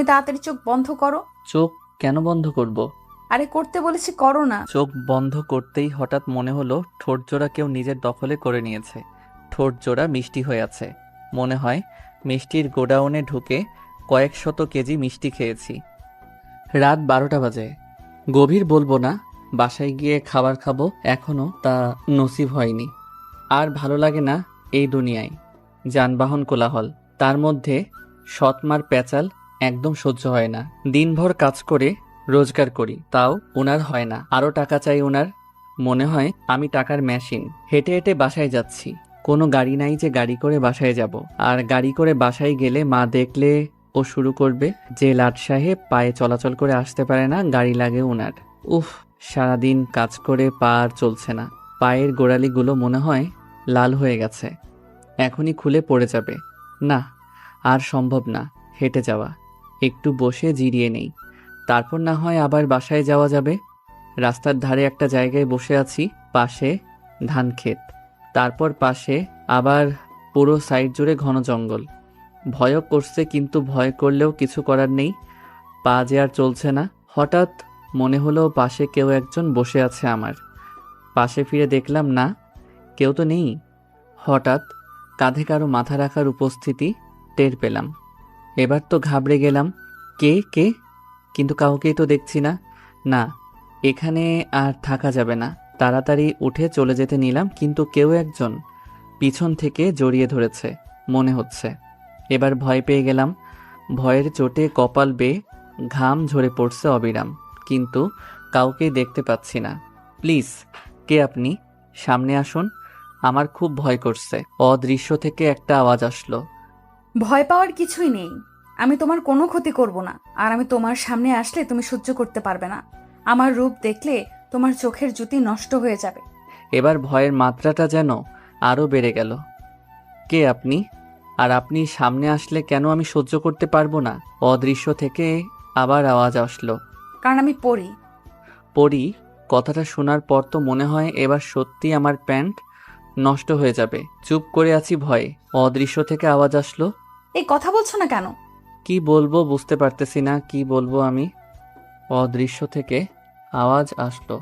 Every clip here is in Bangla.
তুমি তাড়াতাড়ি চোখ বন্ধ করো। চোখ কেন বন্ধ করব? আরে করতে বলেছি, করো না। চোখ বন্ধ করতেই হঠাৎ মনে হলো ঠোঁটজোড়া কেউ নিজের দখলে করে নিয়েছে। ঠোঁটজোড়া মিষ্টি হয়ে আছে। মনে হয় মিষ্টির গোডাউনে ঢুকে কয়েক শত কেজি মিষ্টি খেয়েছি। রাত 12টা বাজে। গভীর বলবো না, বাসায় গিয়ে খাবার খাবো, এখনো তা নসিব হয়নি। আর ভালো লাগে না এই দুনিয়ায়। যানবাহন কোলাহল, তার মধ্যে সৎমার প্যাচাল একদম সহ্য হয় না। দিনভর কাজ করে রোজগার করি, তাও ওনার হয় না, আরও টাকা চাই ওনার। মনে হয় আমি টাকার মেশিন। হেঁটে হেঁটে বাসায় যাচ্ছি, কোনো গাড়ি নাই যে গাড়ি করে বাসায় যাব। আর গাড়ি করে বাসায় গেলে মা দেখলে ও শুরু করবে যে লাট সাহেব পায়ে চলাচল করে আসতে পারে না, গাড়ি লাগে ওনার। উফ, সারাদিন কাজ করে পা আর চলছে না। পায়ের গোড়ালিগুলো মনে হয় লাল হয়ে গেছে, এখনই খুলে পড়ে যাবে। না, আর সম্ভব না হেঁটে যাওয়া। একটু বসে জিরিয়ে নেই, তারপর না হয় আবার বাসায় যাওয়া যাবে। রাস্তার ধারে একটা জায়গায় বসে আছি, পাশে ধান ক্ষেত, তারপর পাশে আবার পুরো সাইড জুড়ে ঘন জঙ্গল। ভয়ও করছে, কিন্তু ভয় করলেও কিছু করার নেই, পা যে আর চলছে না। হঠাৎ মনে হলো পাশে কেউ একজন বসে আছে আমার। পাশে ফিরে দেখলাম না, কেউ তো নেই। হঠাৎ কাঁধে কারো মাথা রাখার উপস্থিতি টের পেলাম। এবার তো ঘাবড়ে গেলাম, কে কে, কিন্তু কাউকেই তো দেখছি না। না, এখানে আর থাকা যাবে না। তাড়াতাড়ি উঠে চলে যেতে নিলাম, কিন্তু কেউ একজন পিছন থেকে জড়িয়ে ধরেছে মনে হচ্ছে। এবার ভয় পেয়ে গেলাম। ভয়ের চোটে কপাল বেয়ে ঘাম ঝরে পড়ছে অবিরাম, কিন্তু কাউকেই দেখতে পাচ্ছি না। প্লিজ, কে আপনি? সামনে আসুন, আমার খুব ভয় করছে। অদৃশ্য থেকে একটা আওয়াজ আসলো। ভয় পাওয়ার কিছুই নেই। আমি তোমার কোনো ক্ষতি করব না। আর আমি তোমার সামনে আসলে তুমি সহ্য করতে পারবে না। আমার রূপ দেখলে তোমার চোখের জ্যোতি নষ্ট হয়ে যাবে। এবার ভয়ের মাত্রাটা যেন আরো বেড়ে গেল। কে আপনি? আর আপনি সামনে আসলে কেন আমি সহ্য করতে পারবো না? অদৃশ্য থেকে আবার আওয়াজ আসলো। কারণ আমি পড়ি। পড়ি? কথাটা শোনার পর তো মনে হয় এবার সত্যি আমার প্যান্ট নষ্ট হয়ে যাবে। চুপ করে আছি ভয়ে। অদৃশ্য থেকে আওয়াজ আসলো। এই কথা বলছো না কেন? কি বলবো বুঝতে পারতেছি না, কি বলবো আমি। অদৃশ্য থেকে আওয়াজ আসলো।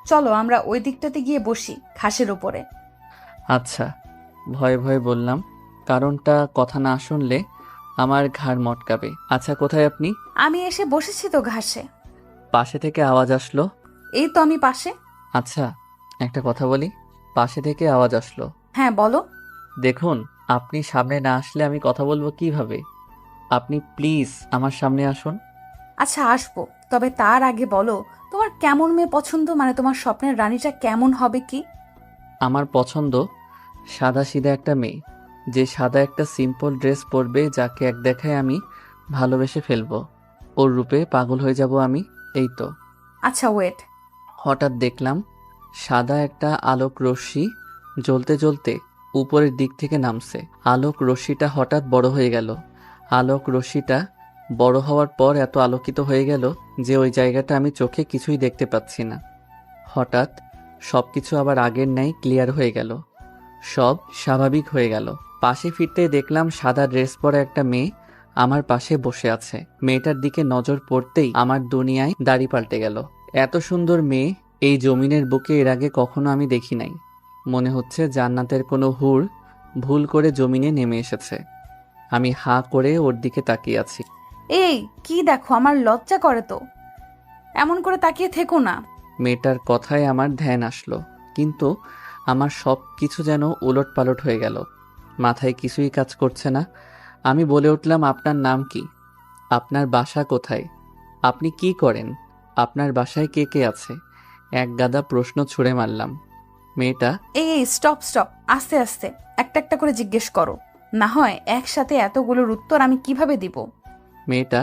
চলো আমরা ওই দিকটাতে গিয়ে বসি, ঘাসের ওপরে। আচ্ছা, ভয়ে ভয়ে বললাম, কারণটা কথা না শুনলে আমার ঘাড় মটকাবে। আচ্ছা, কোথায় আপনি? আমি এসে বসেছি তো ঘাসে। পাশে থেকে আওয়াজ আসলো। এই তো আমি পাশে। আচ্ছা, একটা কথা বলি। পাশে থেকে আওয়াজ আসলো। হ্যাঁ বলো। দেখুন, আপনি সামনে না আসলে আমি কথা বলবো কিভাবে? আপনি প্লিজ আমার সামনে আসুন। আচ্ছা আসবো, তবে তার আগে বলো তোমার কেমন মেয়ে পছন্দ, মানে তোমার স্বপ্নের রানীটা কেমন হবে কি? আমার পছন্দ সাদাসিধা একটা মেয়ে, যে সাদা একটা সিম্পল ড্রেস পরবে, যাকে এক দেখায় আমি ভালোবেসে ফেলবো। ওর রূপে পাগল হয়ে যাব আমি। এই তো। আচ্ছা ওয়েট। হঠাৎ দেখলাম সাদা একটা আলোক রশ্মি জ্বলতে জ্বলতে উপরের দিক থেকে নামছে। আলোক রশ্মিটা হঠাৎ বড় হয়ে গেল। আলোক রশ্মিটা বড় হওয়ার পর এত আলোকিত হয়ে গেল যে ওই জায়গাটা আমি চোখে কিছুই দেখতে পাচ্ছি না। হঠাৎ সবকিছু আবার আগের ন্যায় ক্লিয়ার হয়ে গেল, সব স্বাভাবিক হয়ে গেল। পাশে ফিরতে দেখলাম সাদা ড্রেস পরা একটা মেয়ে আমার পাশে বসে আছে। মেয়েটার দিকে নজর পড়তেই আমার দুনিয়ায় দাড়ি পাল্টে গেল। এত সুন্দর মেয়ে এই জমিনের বুকে এর আগে কখনো আমি দেখি নাই। মনে হচ্ছে জান্নাতের কোনো হুর ভুল করে জমিনে নেমে এসেছে। আমি হাঁ করে ওর দিকে তাকিয়ে আছি। এই কি দেখো, আমার লজ্জা করে তো। এমন করে তাকিয়ে থেকো না। মেয়েটার কথায় আমার ধ্যান আসলো, কিন্তু আমার সব কিছু যেন উলট পালট হয়ে গেল। মাথায় কিছুই কাজ করছে না। আমি বলে উঠলাম, আপনার নাম কি? আপনার বাসা কোথায়? আপনি কি করেন? আপনার বাসায় কে কে আছে? এক গাদা প্রশ্ন ছুড়ে মারলাম। মেয়েটা এই এই স্টপ স্টপ, আস্তে আস্তে একটা একটা করে জিজ্ঞেস করো। না হয় একসাথে এতগুলোর উত্তর আমি কিভাবে দিব? মেয়েটা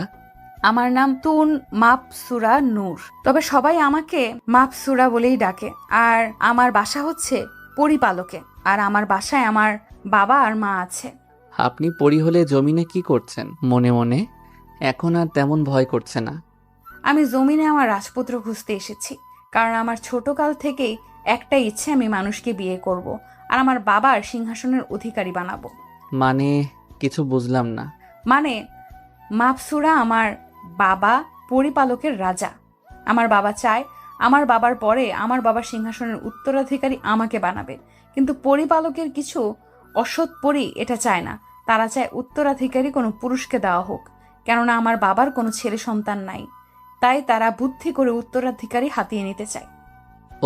আমার নাম তুন মাপসুরা নূর, তবে সবাই আমাকে মাপসুরা বলেই ডাকে। আর আমার বাসা হচ্ছে পরিপালকে। আর আমার বাসায় আমার বাবা আর মা আছে। আপনি পরি হলে জমিনে কি করছেন মনে মনে? এখন আর তেমন ভয় করছে না? আমি জমিনে আমার রাজপুত্র খুঁজতে এসেছি, কারণ আমার ছোটকাল থেকেই একটা ইচ্ছে, আমি মানুষকে বিয়ে করব আর আমার বাবার সিংহাসনের অধিকারী বানাবো। মানে কিছু বুঝলাম না। মানে মাপসুরা আমার বাবা পরিপালকের রাজা। আমার বাবা চায় আমার বাবার পরে আমার বাবার সিংহাসনের উত্তরাধিকারী আমাকে বানাবে, কিন্তু পরিপালকের কিছু অসৎ পরি এটা চায় না। তারা চায় উত্তরাধিকারী কোনো পুরুষকে দেওয়া হোক, কেননা আমার বাবার কোনো ছেলে সন্তান নাই। তাই তারা বুদ্ধি করে উত্তরাধিকারী হাতিয়ে নিতে চায়।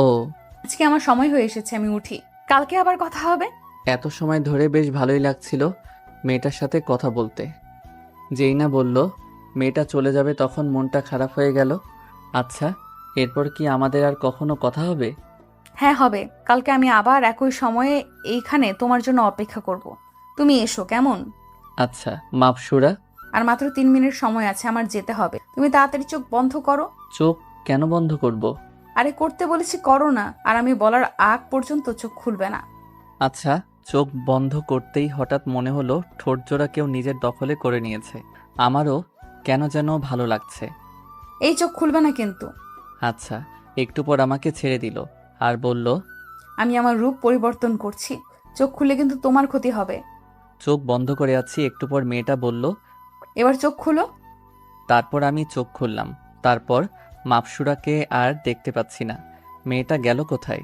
ও, আজকে আমার সময় হয়ে এসেছে, আমি উঠি, কালকে আবার কথা হবে। এত সময় ধরে বেশ ভালোই লাগছিল মেয়েটার সাথে কথা বলতে। যেই না বলল মেয়েটা চলে যাবে তখন মনটা খারাপ হয়ে গেল। আচ্ছা, এরপর কি আমাদের আর কখনো কথা হবে? হ্যাঁ হবে, কালকে আমি আবার একই সময়ে এইখানে তোমার জন্য অপেক্ষা করব। তুমি এসো কেমন? আচ্ছা মাপসুরা। আর মাত্র 3 মিনিট সময় আছে, আমার যেতে হবে। তুমি তাড়াতাড়ি চোখ বন্ধ করো। চোখ কেন বন্ধ করব? আরে করতে বলেছি করো না, আর আমি বলার আগ পর্যন্ত চোখ খুলবে না। আচ্ছা, চোখ বন্ধ করতেই হঠাৎ মনে হলো ঠোঁটজোড়া কেউ নিজের দখলে করে নিয়েছে। আমারও কেন যেন ভালো লাগছে। এই চোখ খুলবে না কিন্তু। আচ্ছা, একটু পর আমাকে ছেড়ে দিল আর বলল, আমি আমার রূপ পরিবর্তন করছি, চোখ খুলে কিন্তু তোমার ক্ষতি হবে। চোখ বন্ধ করে আছি। একটু পর মেয়েটা বলল, এবার চোখ খুলো। তারপর আমি চোখ খুললাম। তারপর মাপসুরাকে আর দেখতে পাচ্ছি না। মেয়েটা গেল কোথায়?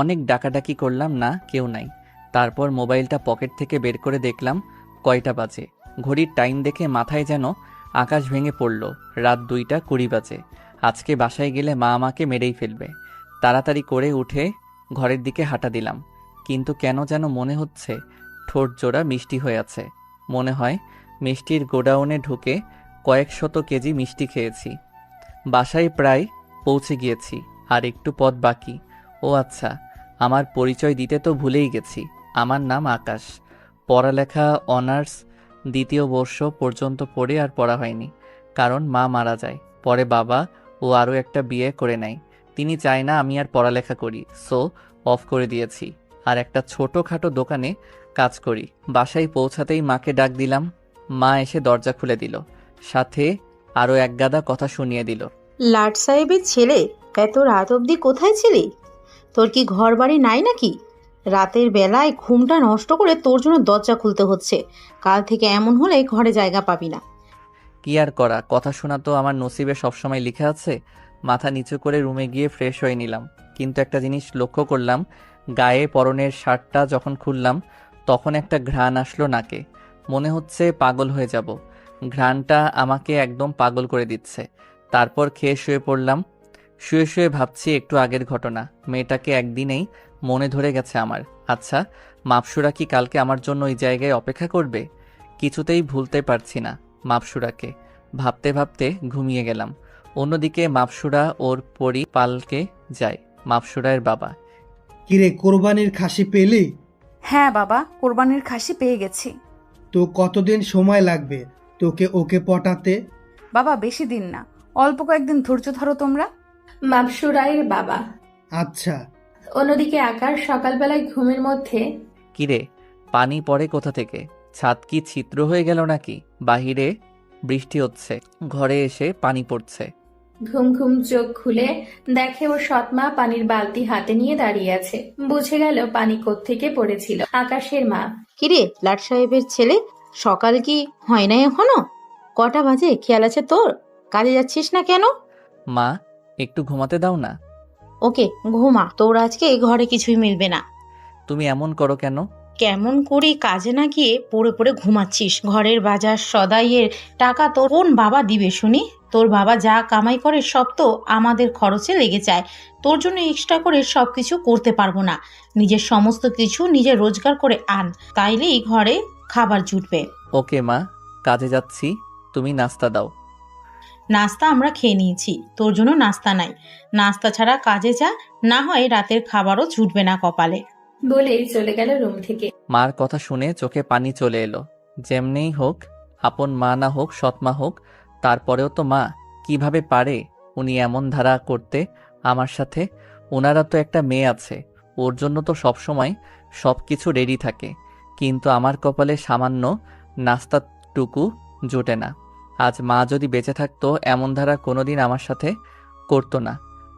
অনেক ডাকাডাকি করলাম, না কেউ নাই। তারপর মোবাইলটা পকেট থেকে বের করে দেখলাম কয়টা বাজে। ঘড়ির টাইম দেখে মাথায় যেন আকাশ ভেঙে পড়ল। রাত 2টা 20 বাজে। আজকে বাসায় গেলে মা আমাকে মেরেই ফেলবে। তাড়াতাড়ি করে উঠে ঘরের দিকে হাঁটা দিলাম, কিন্তু কেন যেন মনে হচ্ছে ঠোঁট জোড়া মিষ্টি হয়ে আছে। মনে হয় মিষ্টির গোডাউনে ঢুকে কয়েক শত কেজি মিষ্টি খেয়েছি। বাসায় প্রায় পৌঁছে গিয়েছি, আর একটু পথ বাকি। ও আচ্ছা, আমার পরিচয় দিতে তো ভুলেই গেছি। আমার নাম আকাশ। পড়ালেখা অনার্স 2য় বর্ষ পর্যন্ত পড়ে আর পড়া হয়নি, কারণ মা মারা যায়। পরে বাবা ও আরও একটা বিয়ে করে নেয়। তিনি চায় না আমি আর পড়ালেখা করি, সো অফ করে দিয়েছি। আর একটা ছোটোখাটো দোকানে কাজ করি। বাসায় পৌঁছাতেই মাকে ডাক দিলাম। মা এসে দরজা খুলে দিল, সাথে আরও এক গাদা কথা শুনিয়ে দিল। লাট সাহেবের ছেলে, এত রাত অবধি কোথায় ছিলি? তোর কি ঘর বাড়ি নাই নাকি? রাতের বেলায় ঘুমটা নষ্ট করে তোর জন্য দরজা খুলতে হচ্ছে। কাল থেকে এমন হলে ঘরে জায়গা পাবি না। কি আর করা, কথা শোনা তো আমার নসিবে সবসময় লিখে আছে। মাথা নিচু করে রুমে গিয়ে ফ্রেশ হয়ে নিলাম, কিন্তু একটা জিনিস লক্ষ্য করলাম, গায়ে পরনের শার্টটা যখন খুললাম তখন একটা ঘ্রাণ আসলো নাকে। মনে হচ্ছে পাগল হয়ে যাব। ঘ্রাণটা আমাকে একদম পাগল করে দিচ্ছে। তারপর খেয়ে শুয়ে পড়লাম। শুয়ে শুয়ে ভাবছি একটু আগের ঘটনা। মেয়েটাকে একদিনেই মনে ধরে গেছে আমার। আচ্ছা, মাপসুরা কি কালকে আমার জন্য ওই জায়গায় অপেক্ষা করবে? কিছুতেই ভুলতে পারছি না মাপসুরাকে। ভাবতে ভাবতে ঘুমিয়ে গেলাম। অন্যদিকে মাপসুরা ওর পরিপালকে যায়। মাপসুরার বাবা, কিরে, কোরবানির খাসি পেলি? হ্যাঁ বাবা, কোরবানির খাসি পেয়ে গেছি। তো কতদিন সময় লাগবে তোকে ওকে পটাতে? বাবা বেশি দিন না, অল্প কয়েকদিন ধৈর্য ধরো তোমরা। মাপসুরাইয়ের বাবা। আচ্ছা। অন্যদিকে আকাশ সকালবেলায় ঘুমের মধ্যে কিরে পানি পড়ে কোথা থেকে? ছাদ কি ছিদ্র হয়ে গেল নাকি? বাহিরে বৃষ্টি হচ্ছে, ঘরে এসে পানি পড়ছে। ঘুম ঘুম চোখ খুলে দেখে ওর সৎমা পানির বালতি হাতে নিয়ে দাঁড়িয়ে আছে। বুঝে গেল পানি কোত্থেকে পড়েছিল। আকাশের মা। কিরে লাট সাহেবের ছেলে, সকাল কি হয় নাই এখনো? কটা বাজে খেয়াল আছে তোর? কাজে যাচ্ছিস না কেন? মা, একটু ঘুমাতে দাও না। ওকে ঘুমা, তোর আজকে ঘরে কিছুই মিলবে না। তুমি এমন করো কেন? কেমন করি, কাজে না গিয়ে পড়ে পড়ে ঘুমাচ্ছিস। ঘরের বাজার সদাইয়ের টাকা তোর কোন বাবা দিবে শুনি? তোর বাবা যা কামাই করে সব তো আমাদের খরচে লেগে যায়। তোর জন্য এক্সট্রা করে সব কিছু করতে পারবো না। নিজের সমস্ত কিছু নিজে রোজগার করে আন, তাইলেই ঘরে খাবার জুটবে। ওকে মা, কাজে যাচ্ছি, তুমি নাস্তা দাও। নাস্তা আমরা খেয়ে নিয়েছি, তোর জন্য নাস্তা নাই। নাস্তা ছাড়া কাজে যা, না হয় রাতের খাবারও জুটবে না কপালে। বলেই চলে গেল রুম থেকে। মার কথা শুনে চোখে পানি চলে এলো। যেমনেই হোক, আপন মা না হোক সৎমা হোক, তারপরেও তো মা। কিভাবে পারে উনি এমন ধারা করতে আমার সাথে? ওনারা তো একটা মেয়ে আছে, ওর জন্য তো সবসময় সব কিছু রেডি থাকে, কিন্তু আমার কপালে সামান্য নাস্তাটুকু জোটে না। আজ মা যদি বেঁচে থাকতো এমন ধারা কোনোদিন আমার সাথে করতো না।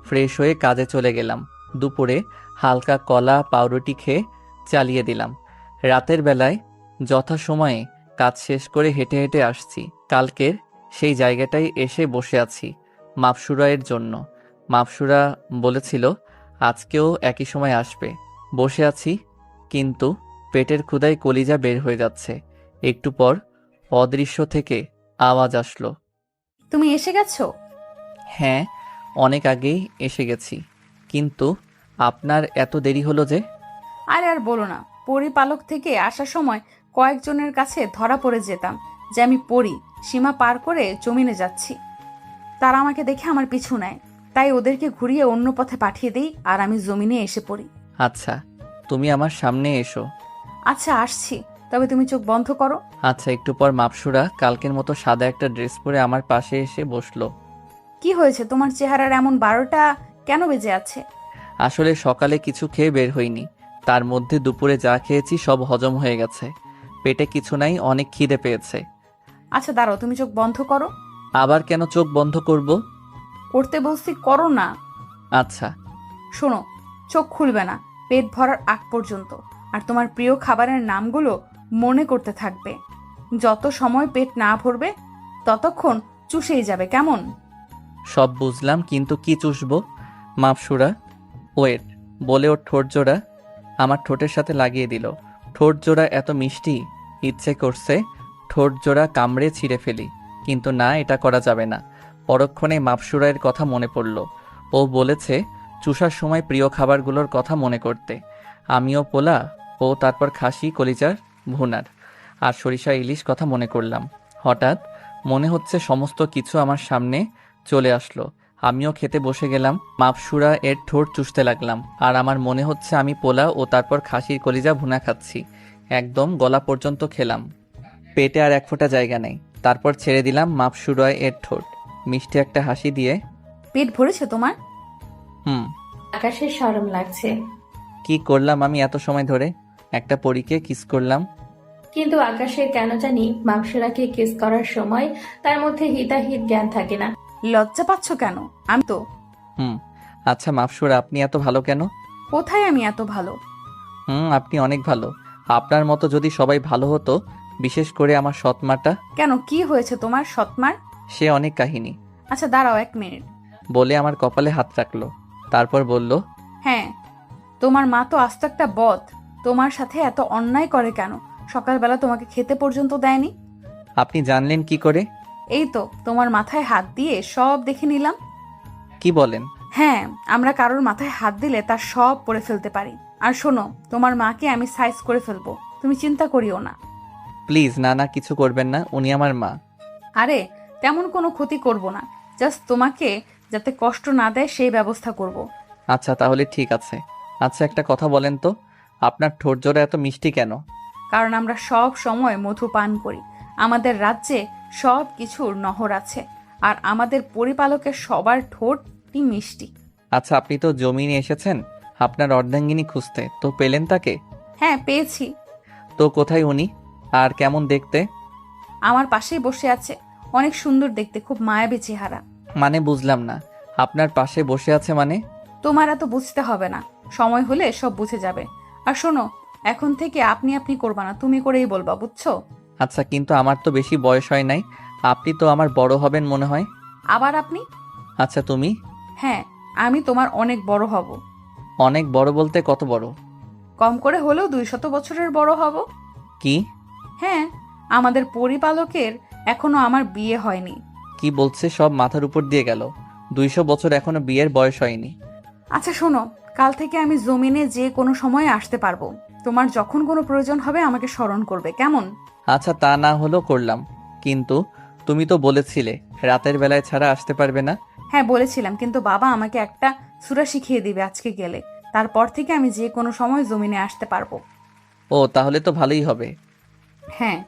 ফ্রেশ হয়ে কাজে চলে গেলাম। দুপুরে হালকা কলা পাউরুটি খেয়ে চালিয়ে দিলাম। রাতের বেলায় যথাসময়ে কাজ শেষ করে হেঁটে হেঁটে আসছি। কালকের সেই জায়গাটায় এসে বসে আছি মাপসুরায়ের জন্য। মাপসুরা বলেছিল আজকেও একই সময় আসবে। বসে আছি, কিন্তু পেটের ক্ষুধায় কলিজা বের হয়ে যাচ্ছে। একটু পর অদৃশ্য থেকে আওয়াজ আসলো। তুমি এসে গেছো? হ্যাঁ, অনেক আগেই এসে গেছি, কিন্তু আপনার এত দেরি হলো যে? আরে আর বলো না, পরিপালক থেকে আসার সময় কয়েকজনের কাছে ধরা পড়ে যেতাম যে আমি পড়ি, সীমা পার করে জমিনে যাচ্ছি। তারা আমাকে দেখে আমার পিছু নেয়, তাই ওদেরকে ঘুরিয়ে অন্য পথে পাঠিয়ে দিই আর আমি জমিনে এসে পড়ি। আচ্ছা, তুমি আমার সামনে এসো। আচ্ছা আসছি, তবে তুমি চোখ বন্ধ করো। আচ্ছা। একটু পর মাপসুরা কালকের মতো সাদা একটা ড্রেস পরে আমার পাশে এসে বসলো। কি হয়েছে তোমার চেহারার এমন 12টা কেন বেজে আছে? আসলে সকালে কিছু খেয়ে বের হইনি, তার মধ্যে দুপুরে যা খেয়েছি সব হজম হয়ে গেছে। পেটে কিছু নাই, অনেক খিদে পেয়েছে। আচ্ছা দাঁড়াও, তুমি চোখ বন্ধ করো। আবার কেন চোখ বন্ধ করব? করতে বলছি, করো না। আচ্ছা। শোনো, চোখ খুলবে না পেট ভরার আগ পর্যন্ত, আর তোমার প্রিয় খাবারের নামগুলো মনে করতে থাকবে। যত সময় পেট না ভরবে ততক্ষণ চুষেই যাবে, কেমন? সব বুঝলাম, কিন্তু কি চুষবো? মাপসুরা ওয়েট বলে ওর ঠোঁট জোড়া আমার ঠোঁটের সাথে লাগিয়ে দিল। ঠোঁট জোড়া এত মিষ্টি, ইচ্ছে করছে ঠোঁট জোড়া কামড়ে ছিঁড়ে ফেলি, কিন্তু না, এটা করা যাবে না। পরক্ষণে মাপসুরায়ের কথা মনে পড়ল। ও বলেছে চুষার সময় প্রিয় খাবারগুলোর কথা মনে করতে। আমিও পোলা, ও তারপর খাসি কলিজার ভুনার আর সরিষা ইলিশ কথা মনে করলাম। হঠাৎ মনে হচ্ছে সমস্ত কিছু আমার সামনে চলে আসলো। আমিও খেতে বসে গেলাম। মাপসুরা এর ঠোঁট চুষতে লাগলাম, আর আমার মনে হচ্ছে আমি পোলা ও তারপর খাসির কলিজা ভুনা খাচ্ছি। একদম গলা পর্যন্ত খেলাম, পেটে আর এক ফোঁটা জায়গা নেই। তারপর ছেড়ে দিলাম মাপসুরা এর ঠোঁট। মিষ্টি একটা হাসি দিয়ে, পেট ভরেছে তোমার? হুম। আকাশের শরম লাগছে, কি করলাম আমি এত সময় ধরে? একটা পরীকে কিস করলাম। কিন্তু আকাশের কেন জানি মাংসরাকে কিস করার সময় তার মধ্যে হিতাহিত জ্ঞান থাকে না। লজ্জা পাচ্ছ কেন? আমি তো আচ্ছা মাপসুরা, আপনি এত ভালো কেন? কোথায় আমি এত ভালো? আপনি অনেক ভালো। আপনার মতো যদি সবাই ভালো হতো, বিশেষ করে আমার সৎমাটা। কেন, কি হয়েছে তোমার সৎমার? সে অনেক কাহিনী। আচ্ছা দাঁড়াও 1 মিনিট। বলে আমার কপালে হাত রাখলো, তারপর বলল, হ্যাঁ, তোমার মা তো আস্ত একটা বদ। তোমার সাথে এত অন্যায় করে কেন? সকালবেলা তোমাকে খেতে পর্যন্ত দেয়নি। আপনি জানলেন কি করে? এই তো তোমার মাথায় হাত দিয়ে সব দেখে নিলাম। কি বলেন? হ্যাঁ, আমরা কারোর মাথায় হাত দিলে তার সব পড়ে ফেলতে পারি। আর শোনো, তোমার মাকে আমি সাইজ করে ফেলবো, তুমি চিন্তা করিও না। প্লিজ না না, কিছু করবেন না, উনি আমার মা। আরে তেমন কোনো ক্ষতি করব না, জাস্ট তোমাকে যাতে কষ্ট না দেয় সেই ব্যবস্থা করব। আচ্ছা তাহলে ঠিক আছে। আচ্ছা একটা কথা বলেন তো, আপনার ঠোঁট জোড়া এত মিষ্টি কেন? কারণ আমরা সব সময় মধু পান করি। আমাদের রাজ্যে সব কিছুর নহর আছে, আর আমাদের পরিপালকের সবার ঠোঁটই মিষ্টি। আচ্ছা, আপনি তো জমিনে এসেছেন আপনার অর্ধাঙ্গিনী খুঁজতে, তো পেলেন তাকে? হ্যাঁ পেয়েছি। তো কোথায় উনি, আর কেমন দেখতে? আমার পাশেই বসে আছে, অনেক সুন্দর দেখতে, খুব মায়াবী চেহারা। মানে বুঝলাম না, আপনার পাশে বসে আছে মানে? তোমার এত বুঝতে হবে না, সময় হলে সব বুঝে যাবে। আর শোনো, এখন থেকে আপনি আপনি করবা না, তুমি করেই বলবা, বুঝছো? আচ্ছা, কিন্তু আমার তো বেশি বয়স হয় নাই, আপনি তো আমার বড় হবেন মনে হয়। আবার আপনি? আচ্ছা তুমি? হ্যাঁ, আমি তোমার অনেক বড় হব। অনেক বড় বলতে কত বড়? কম করে হলেও 200 বছরের বড় হব। কি? হ্যাঁ, আমাদের পরিপালকের এখনো আমার বিয়ে হয়নি। কি বলছে সব মাথার উপর দিয়ে গেল? 200 বছর এখনো বিয়ের বয়স হয়নি? আচ্ছা শোনো, কাল থেকে আমি জমিনে যে কোনো সময়ে আসতে পারবো। তোমার যখন কোনো প্রয়োজন হবে আমাকে স্মরণ করবে, কেমন? আচ্ছা তা না হলেও করলাম, কিন্তু তুমি তো বলেছিলে রাতের বেলায় ছাড়া আসতে পারবে না। হ্যাঁ বলেছিলাম, কিন্তু বাবা আমাকে একটা সূরা শিখিয়ে দিবে আজকে গেলে। তারপর থেকে আমি যে কোনো সময় জমিনে আসতে পারবো। ও তাহলে তো ভালোই হবে। হ্যাঁ।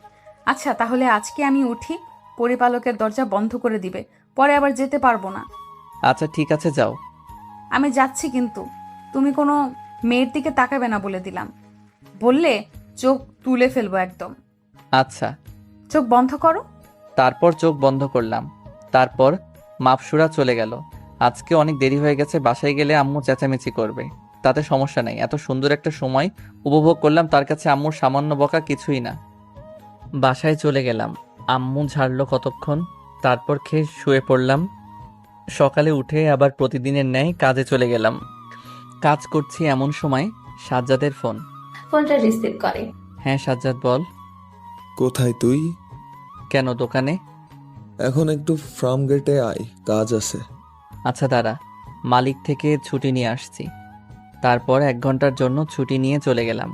আচ্ছা তাহলে আজকে আমি উঠি, পরিপালকের দরজা বন্ধ করে দিবে, পরে আবার যেতে পারবো না। আচ্ছা ঠিক আছে, যাও। আমি যাচ্ছি, কিন্তু তুমি কোনো মেয়ের দিকে তাকাবে না বলে দিলাম। বললে চোখ তুলে ফেলবো একদম। আচ্ছা। চোখ বন্ধ করো। তারপর চোখ বন্ধ করলাম। তারপর মাপসুরা চলে গেল। আজকে অনেক দেরি হয়ে গেছে, বাসায় গেলে আম্মু চেঁচামেচি করবে। তাতে সমস্যা নেই, এত সুন্দর একটা সময় উপভোগ করলাম, তার কাছে আম্মুর সামান্য বকা কিছুই না। বাসায় চলে গেলাম। আম্মু ঝাড়লো কতক্ষণ, তারপর খেয়ে শুয়ে পড়লাম। সকালে উঠে আবার প্রতিদিনের ন্যায় কাজে চলে গেলাম। কাজ করছি এমন সময় সাজ্জাদের ফোন। ফোনটা রিসিভ করে। হ্যাঁ সাজ্জাদ বল। কোথায় তুই? কেন, দোকানে? এখন একটু ফার্ম গেটে আয়, কাজ আছে। আচ্ছা দাঁড়া, মালিক থেকে ছুটি নিয়ে আসছি। তারপর 1 ঘন্টার জন্য ছুটি নিয়ে চলে গেলাম।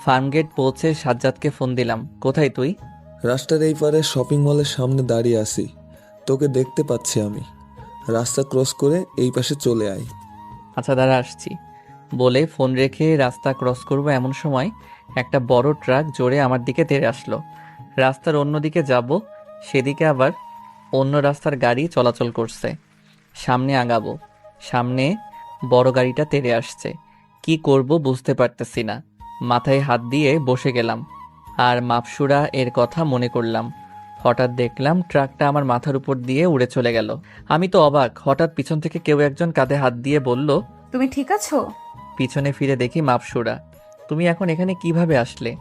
ফার্মগেট পৌঁছে সাজ্জাদকে ফোন দিলাম। কোথায় তুই? রাস্তার এই পারে শপিং মলের সামনে দাঁড়িয়ে আছি, তোকে দেখতে পাচ্ছি আমি। রাস্তা ক্রস করে এই পাশে চলে আয়। আচ্ছা দাঁড়া আসছি বলে ফোন রেখে রাস্তা ক্রস করব এমন সময় একটা বড় ট্রাক জোরে আমার দিকে তেড়ে আসলো। রাস্তার অন্য দিকে যাব, সেদিকে আবার অন্য রাস্তার গাড়ি চলাচল করছে। সামনে আগাবো, সামনে বড় গাড়িটা তেড়ে আসছে। কি করব বুঝতে পারতেছি না। মাথায় হাত দিয়ে বসে গেলাম আর মাপসুরা এর কথা মনে করলাম। হঠাৎ দেখলাম ট্রাকটা আমার মাথার উপর দিয়ে উড়ে চলে গেল। আমি তো অবাক। হঠাৎ পিছন থেকে কেউ একজন কাঁধে হাত দিয়ে বলল, তুমি ঠিক আছো? পিছনে ফিরে দেখি মাপসুরা। তুমি এখন এখানে কিভাবে আসলে?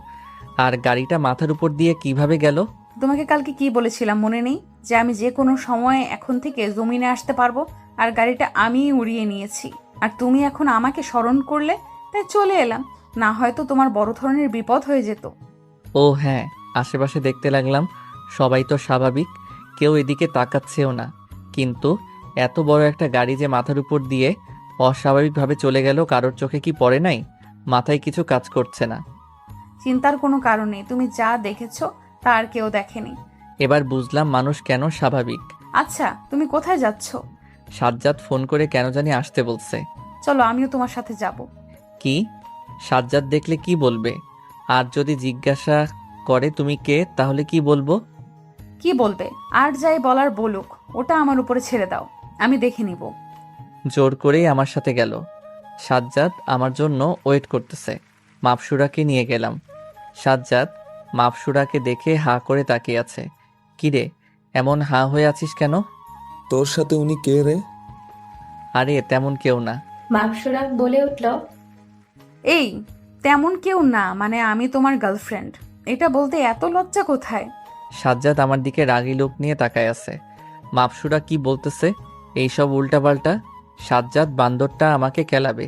আর গাড়িটা মাথার উপর দিয়ে কিভাবে গেল? তোমাকে কালকে কি বলেছিলাম মনে নেই যে আমি যে কোনো সময় এখন থেকে জমিনে আসতে পারবো, আর গাড়িটা আমিই উড়িয়ে নিয়েছি। আর তুমি এখন আমাকে স্মরণ করলে, তাই চলে এলাম। না হয়তো তোমার বড় ধরনের বিপদ হয়ে যেত। ও হ্যাঁ, আশেপাশে দেখতে লাগলাম সবাই তো স্বাভাবিক, কেউ এদিকে তাকাচ্ছেও না। কিন্তু এত বড় একটা গাড়ি যে মাথার উপর দিয়ে অস্বাভাবিকভাবে চলে গেল, কারোর চোখে কি পড়ে নাই? মাথায় কিছু কাজ করছে না। চিন্তার কোনো কারণ নেই, তুমি যা দেখেছো তা আর কেউ দেখেনি। এবার বুঝলাম মানুষ কেন স্বাভাবিক। আচ্ছা, তুমি কোথায় যাচ্ছ? সাজ্জাদ ফোন করে কেন জানি আসতে বলছে। চলো, আমিও তোমার সাথে যাব। কি? সাজ্জাদ দেখলে কি বলবে? আর যদি জিজ্ঞাসা করে তুমি কে, তাহলে কি বলবো? কি বলবে? আর যাই বলার বলুক, ওটা আমার উপরে ছেড়ে দাও, আমি দেখে নিব। জোর করেই আমার সাথে গেল। সাজ্জাদ আমার জন্য ওয়েট করতেছে। মাপসুরাকে নিয়ে গেলাম। সাজ্জাদ মাপসুরাকে দেখে হাঁ করে তাকিয়ে আছে। কিরে, এমন হাঁ হয়ে আছিস কেন? তোর সাথে উনি কে রে? আরে তেমন কেউ না। মাপসুরা বলে উঠল, এই তেমন কেউ না মানে আমি তোমার গার্লফ্রেন্ড। এটা বলতে এত লজ্জা কোথায়? সাজ্জাদ আমার দিকে রাগী লোক নিয়ে তাকায় আছে। মাপসুরা কি বলতেছে এইসব উল্টাপাল্টা? সাজ্জাদ বান্দরটা আমাকে কেলাবে।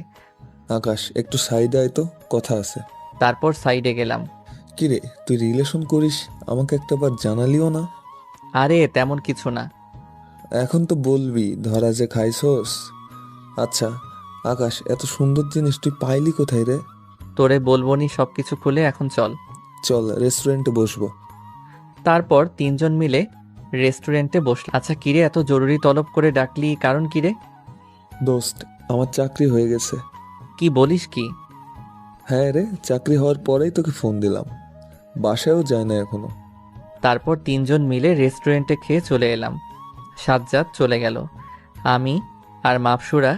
আকাশ, একটু সাইডে আয় তো, কথা আছে। তারপর সাইডে গেলাম। কিরে, তুই রিলেশন করিস, আমাকে একটাবার জানালিও না? আরে তেমন কিছু না। এখন তো বলবি ধরা যে খাইছস। আচ্ছা আকাশ, এত সুন্দর জিনিস তুই পাইলি কোথায় রে? তোরে বলবো নি সব কিছু খুলে, এখন চল। চল রেস্টুরেন্টে বসবো। তারপর 3 জন মিলে রেস্টুরেন্টে বসল। আচ্ছা কিরে, এত জরুরি তলব করে ডাকলি, কারণ কিরে? দোস্ত, আমার চাকরি হয়ে গেছে। কি বলিস কি? হ্যাঁ রে, চাকরি হওয়ার পরেই তোকে ফোন দিলাম। বাসায়ও যায় না এখনো। তারপর 3 জন মিলে রেস্টুরেন্টে খেয়ে চলে এলাম। সাজ্জাদ চলে গেল। আমি আর মাপসুরা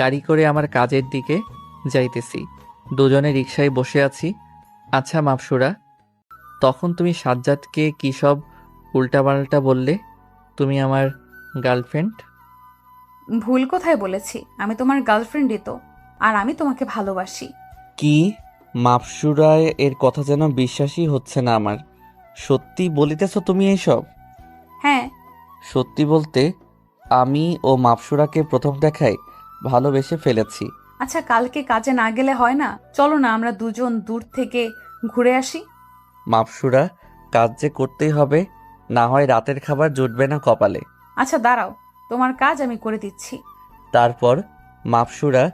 গাড়ি করে আমার কাজের দিকে যাইতেছি। দুজনে রিকশায় বসে আছি। আচ্ছা মাপসুরা, তখন তুমি সাজ্জাদকে কী সব উল্টাপাল্টা বললে? তুমি আমার গার্লফ্রেন্ড। ভুল কোথায় বলেছি? আমি তোমার গার্লফ্রেন্ডই তো, আর আমি তোমাকে ভালোবাসি। কি? মাপসুরায় এর কথা যেন বিশ্বাসই হচ্ছে না আমার। সত্যি বলিতেছ তুমি এইসব? হ্যাঁ। সত্যি বলতে আমি ও মাপসুরাকে প্রথম দেখায় ভালোবেসে ফেলেছি। আচ্ছা, কালকে কাজে না গেলে হয় না? চলো না আমরা দুজন দূর থেকে ঘুরে আসি। মাপসুরা, কাজ যে করতেই হবে, না হয় রাতের খাবার জুটবে না কপালে। আচ্ছা দাঁড়াও, তোমার কাজ আমি করে দিচ্ছি। তারপর মাপসুরা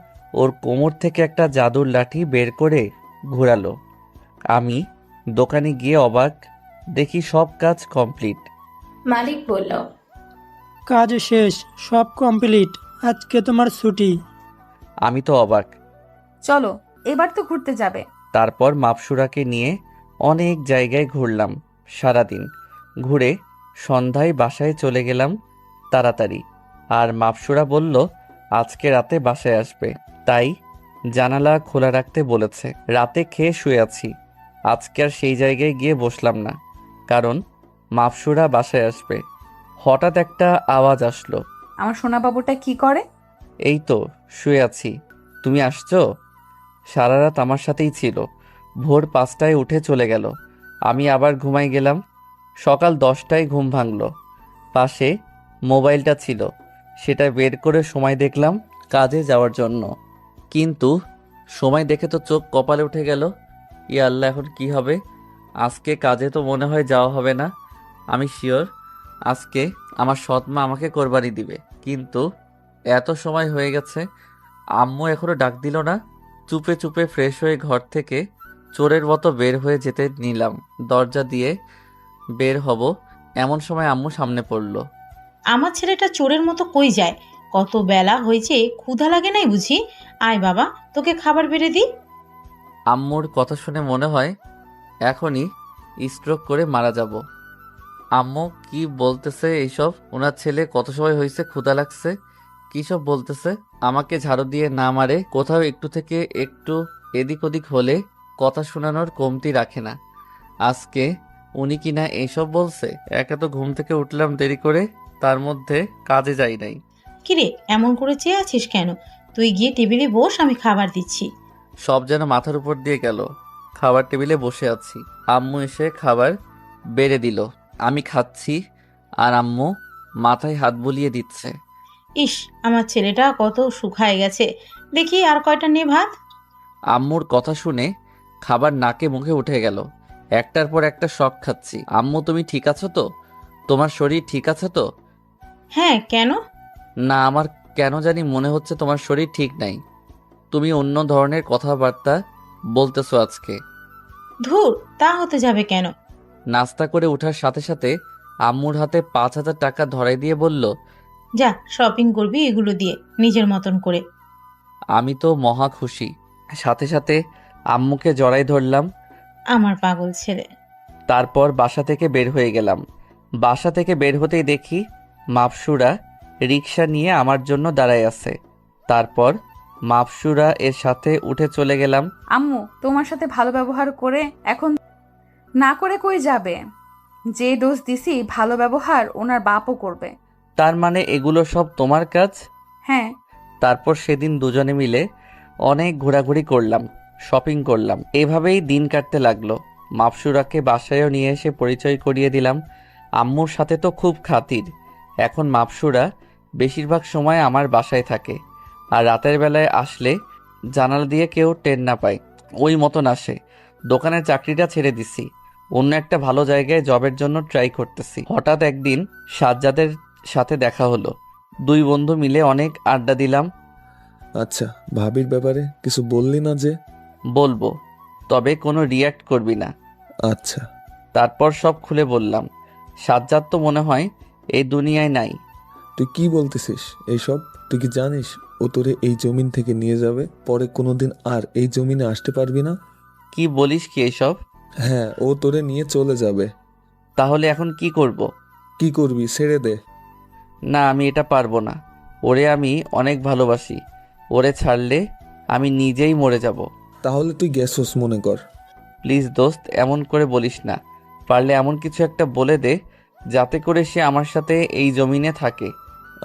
ওর কোমর থেকে একটা জাদুর লাঠি বের করে ঘোরালো। আমি দোকানে গিয়ে অবাক, দেখি সব কাজ কমপ্লিট। মালিক বলল, কাজ শেষ, সব কমপ্লিট, আজকে তোমার ছুটি। আমি তো অবাক। চলো, এবার তো ঘুরতে যাবে। তারপর মাপসুরাকে নিয়ে অনেক জায়গায় ঘুরলাম সারাদিন। ঘুরে সন্ধ্যায় বাসায় চলে গেলাম তাড়াতাড়ি। আর মাপসুরা বলল আজকে রাতে বাসায় আসবে, তাই জানালা খোলা রাখতে বলেছে। রাতে খেয়ে শুয়ে আছি। আজকে আর সেই জায়গায় গিয়ে বসলাম না, কারণ মাপসুরা বাসায় আসবে। হঠাৎ একটা আওয়াজ আসলো। আমার সোনা বাবুটা কি করে? এই তো শুয়ে আছি। তুমি আসছো? সারা রাত আমার সাথেই ছিল। ভোর 5টায় উঠে চলে গেল। আমি আবার ঘুমাই গেলাম। সকাল 10টায় ঘুম ভাঙল। পাশে মোবাইলটা ছিল, সেটা বের করে সময় দেখলাম কাজে যাওয়ার জন্য। কিন্তু সময় দেখে তো চোখ কপালে উঠে গেল। ইয়া আল্লাহ, এখন কি হবে? আজকে কাজে তো মনে হয় যাওয়া হবে না। আমি শিওর আজকে আমার সৎ মা আমাকে কোরবানি দিবে। কিন্তু এত সময় হয়ে গেছে, আম্মু এখনো ডাক দিল না। চুপে চুপে ফ্রেশ হয়ে ঘর থেকে চোরের মতো বের হয়ে যেতে নিলাম। দরজা দিয়ে বের হব এমন সময় আম্মু সামনে পড়ল। আমার ছেলেটা চোরের মতো কই যায়? কত বেলা হয়েছে, ক্ষুধা লাগে নাই বুঝি? আয় বাবা, তোকে খাবার বেড়ে দিই। আম্মুর কথা শুনে মনে হয় এখনই স্ট্রোক করে মারা যাব। আম্মু কি বলতেছে এইসব? ওনার ছেলে কত সময় হয়েছে ক্ষুধা লাগছে, কী সব বলতেছে? আমাকে ঝাড়ু দিয়ে না মারে কোথাও একটু থেকে একটু এদিক ওদিক হলে কথা শোনানোর কমতি রাখে না। আজকে উনি কি না এইসব বলছে? একা তো ঘুম থেকে উঠলাম দেরি করে, তার মধ্যে কাজে যাই নাই। কিরে, এমন করে চেয়ে আছিস কেন? তুই গিয়ে টেবিলে বস, আমি খাবার দিচ্ছি। সব যেন মাথার উপর দিয়ে গেল। খাবার টেবিলে বসে আছি, আম্মু এসে খাবার বেড়ে দিল। আমি খাচ্ছি আর আম্মু মাথায় হাত বুলিয়ে দিচ্ছে। ইস, আমার ছেলেটা কত শুকায় গেছে। দেখি আর কয়টা নে ভাত। আম্মুর কথা শুনে খাবার নাকে মুখে উঠে গেল। একটার পর একটা শক খাচ্ছি। আম্মু তুমি ঠিক আছো তো? তোমার শরীর ঠিক আছে তো? হ্যাঁ, কেন? না, আমার কেন জানি মনে হচ্ছে তোমার শরীর ঠিক নাই। তুমি অন্য ধরনের কথাবার্তা বলতেছো আজকে। ধুর, তা হতে যাবে কেন? নাস্তা করে ওঠার সাথে সাথে আম্মুর হাতে 5,000 টাকা ধরাই দিয়ে বলল, যা শপিং করবি এগুলো দিয়ে, নিজের মতন করে। আমি তো মহা খুশি। সাথে সাথে আম্মুকে জড়াই ধরলাম। আমার পাগল ছেলে। তারপর বাসা থেকে বের হয়ে গেলাম। বাসা থেকে বের হতেই দেখি মাপসুরা রিক্সা নিয়ে আমার জন্য দাঁড়ায় আছে। তারপর মাপসুরা এর সাথে উঠে চলে গেলাম। আম্মু তোমার সাথে ভালো ব্যবহার করে এখন না করে কই যাবে? যে দোষ দিছি ভালো ব্যবহার ওনার বাপও করবে। তার মানে এগুলো সব তোমার কাজ? হ্যাঁ। তারপর সেদিন দুজনে মিলে অনেক ঘোরাঘুরি করলাম, শপিং করলাম। এভাবেই দিন কাটতে লাগলো। মাপসুরাকে বাসায়ও নিয়ে এসে পরিচয় করিয়ে দিলাম। আম্মুর সাথে তো খুব খাতির। এখন মাপসুরা বেশিরভাগ সময় আমার বাসায় থাকে, আর রাতের বেলায় আসলে জানালা দিয়ে কেউ টের না পায় ওই মতন আসে। দোকানের চাকরিটা ছেড়ে দিছি, অন্য একটা ভালো জায়গায় জবের জন্য ট্রাই করতেছি। হঠাৎ একদিন সাজ্জাদের সাথে দেখা হলো। দুই বন্ধু মিলে অনেক আড্ডা দিলাম। আচ্ছা, ভাবির ব্যাপারে কিছু বললি না যে? বলবো, তবে কোনো রিয়্যাক্ট করবি না। আচ্ছা। তারপর সব খুলে বললাম। সাজ্জাদ তো মনে হয় এই দুনিয়ায় নাই। তুই কি বলতেছিস এইসব? তুই কি জানিস ও তোরে এই জমিন থেকে নিয়ে যাবে, পরে কোনোদিন আর এই জমিনে আসতে পারবি না? কি বলিস কি এইসব? হ্যাঁ, ও তোরে নিয়ে চলে যাবে। তাহলে এখন কি করব? কি করবি? ছেড়ে দে। না, আমি এটা পারবো না। ওরে আমি অনেক ভালোবাসি। ওরে ছাড়লে আমি নিজেই মরে যাব। তাহলে তুই গেছস মনে কর। প্লিজ দোস্ত, এমন করে বলিস না। পারলে এমন কিছু একটা বলে দে যাতে করে সে আমার সাথে এই জমিনে থাকে।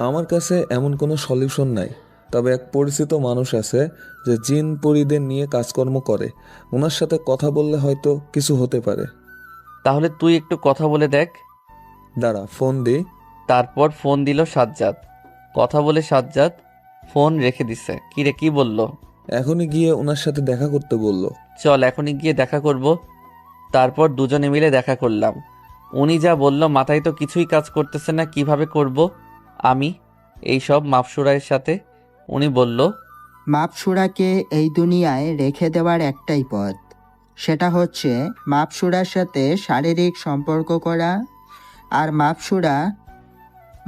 আমার কাছে এমন কোনো সলিউশন নাই, তবে এক পরিচিত মানুষ আছে যে জিন পরীদের নিয়ে কাজকর্ম করে। ওনার সাথে কথা বললে হয়তো কিছু হতে পারে। তাহলে তুই একটু কথা বলে দেখ। দাঁড়া, ফোন দে। তারপর ফোন দিল সাজ্জাদ। কথা বলে সাজ্জাদ ফোন রেখে দিছে। কিরে, কি বলল? এখনই গিয়ে ওনার সাথে দেখা করতে বললো। চল এখনই গিয়ে দেখা করব। তারপর দুজনে মিলে দেখা করলাম। উনি যা বলল মাথায় তো কিছুই কাজ করতেছে না, কিভাবে করব আমি এই সব মাপসুরায়ের সাথে? উনি বলল, মাপসুরাকে এই দুনিয়ায় রেখে দেওয়ার একটাই পথ, সেটা হচ্ছে মাপসুরার সাথে শারীরিক সম্পর্ক করা। আর মাপসুরা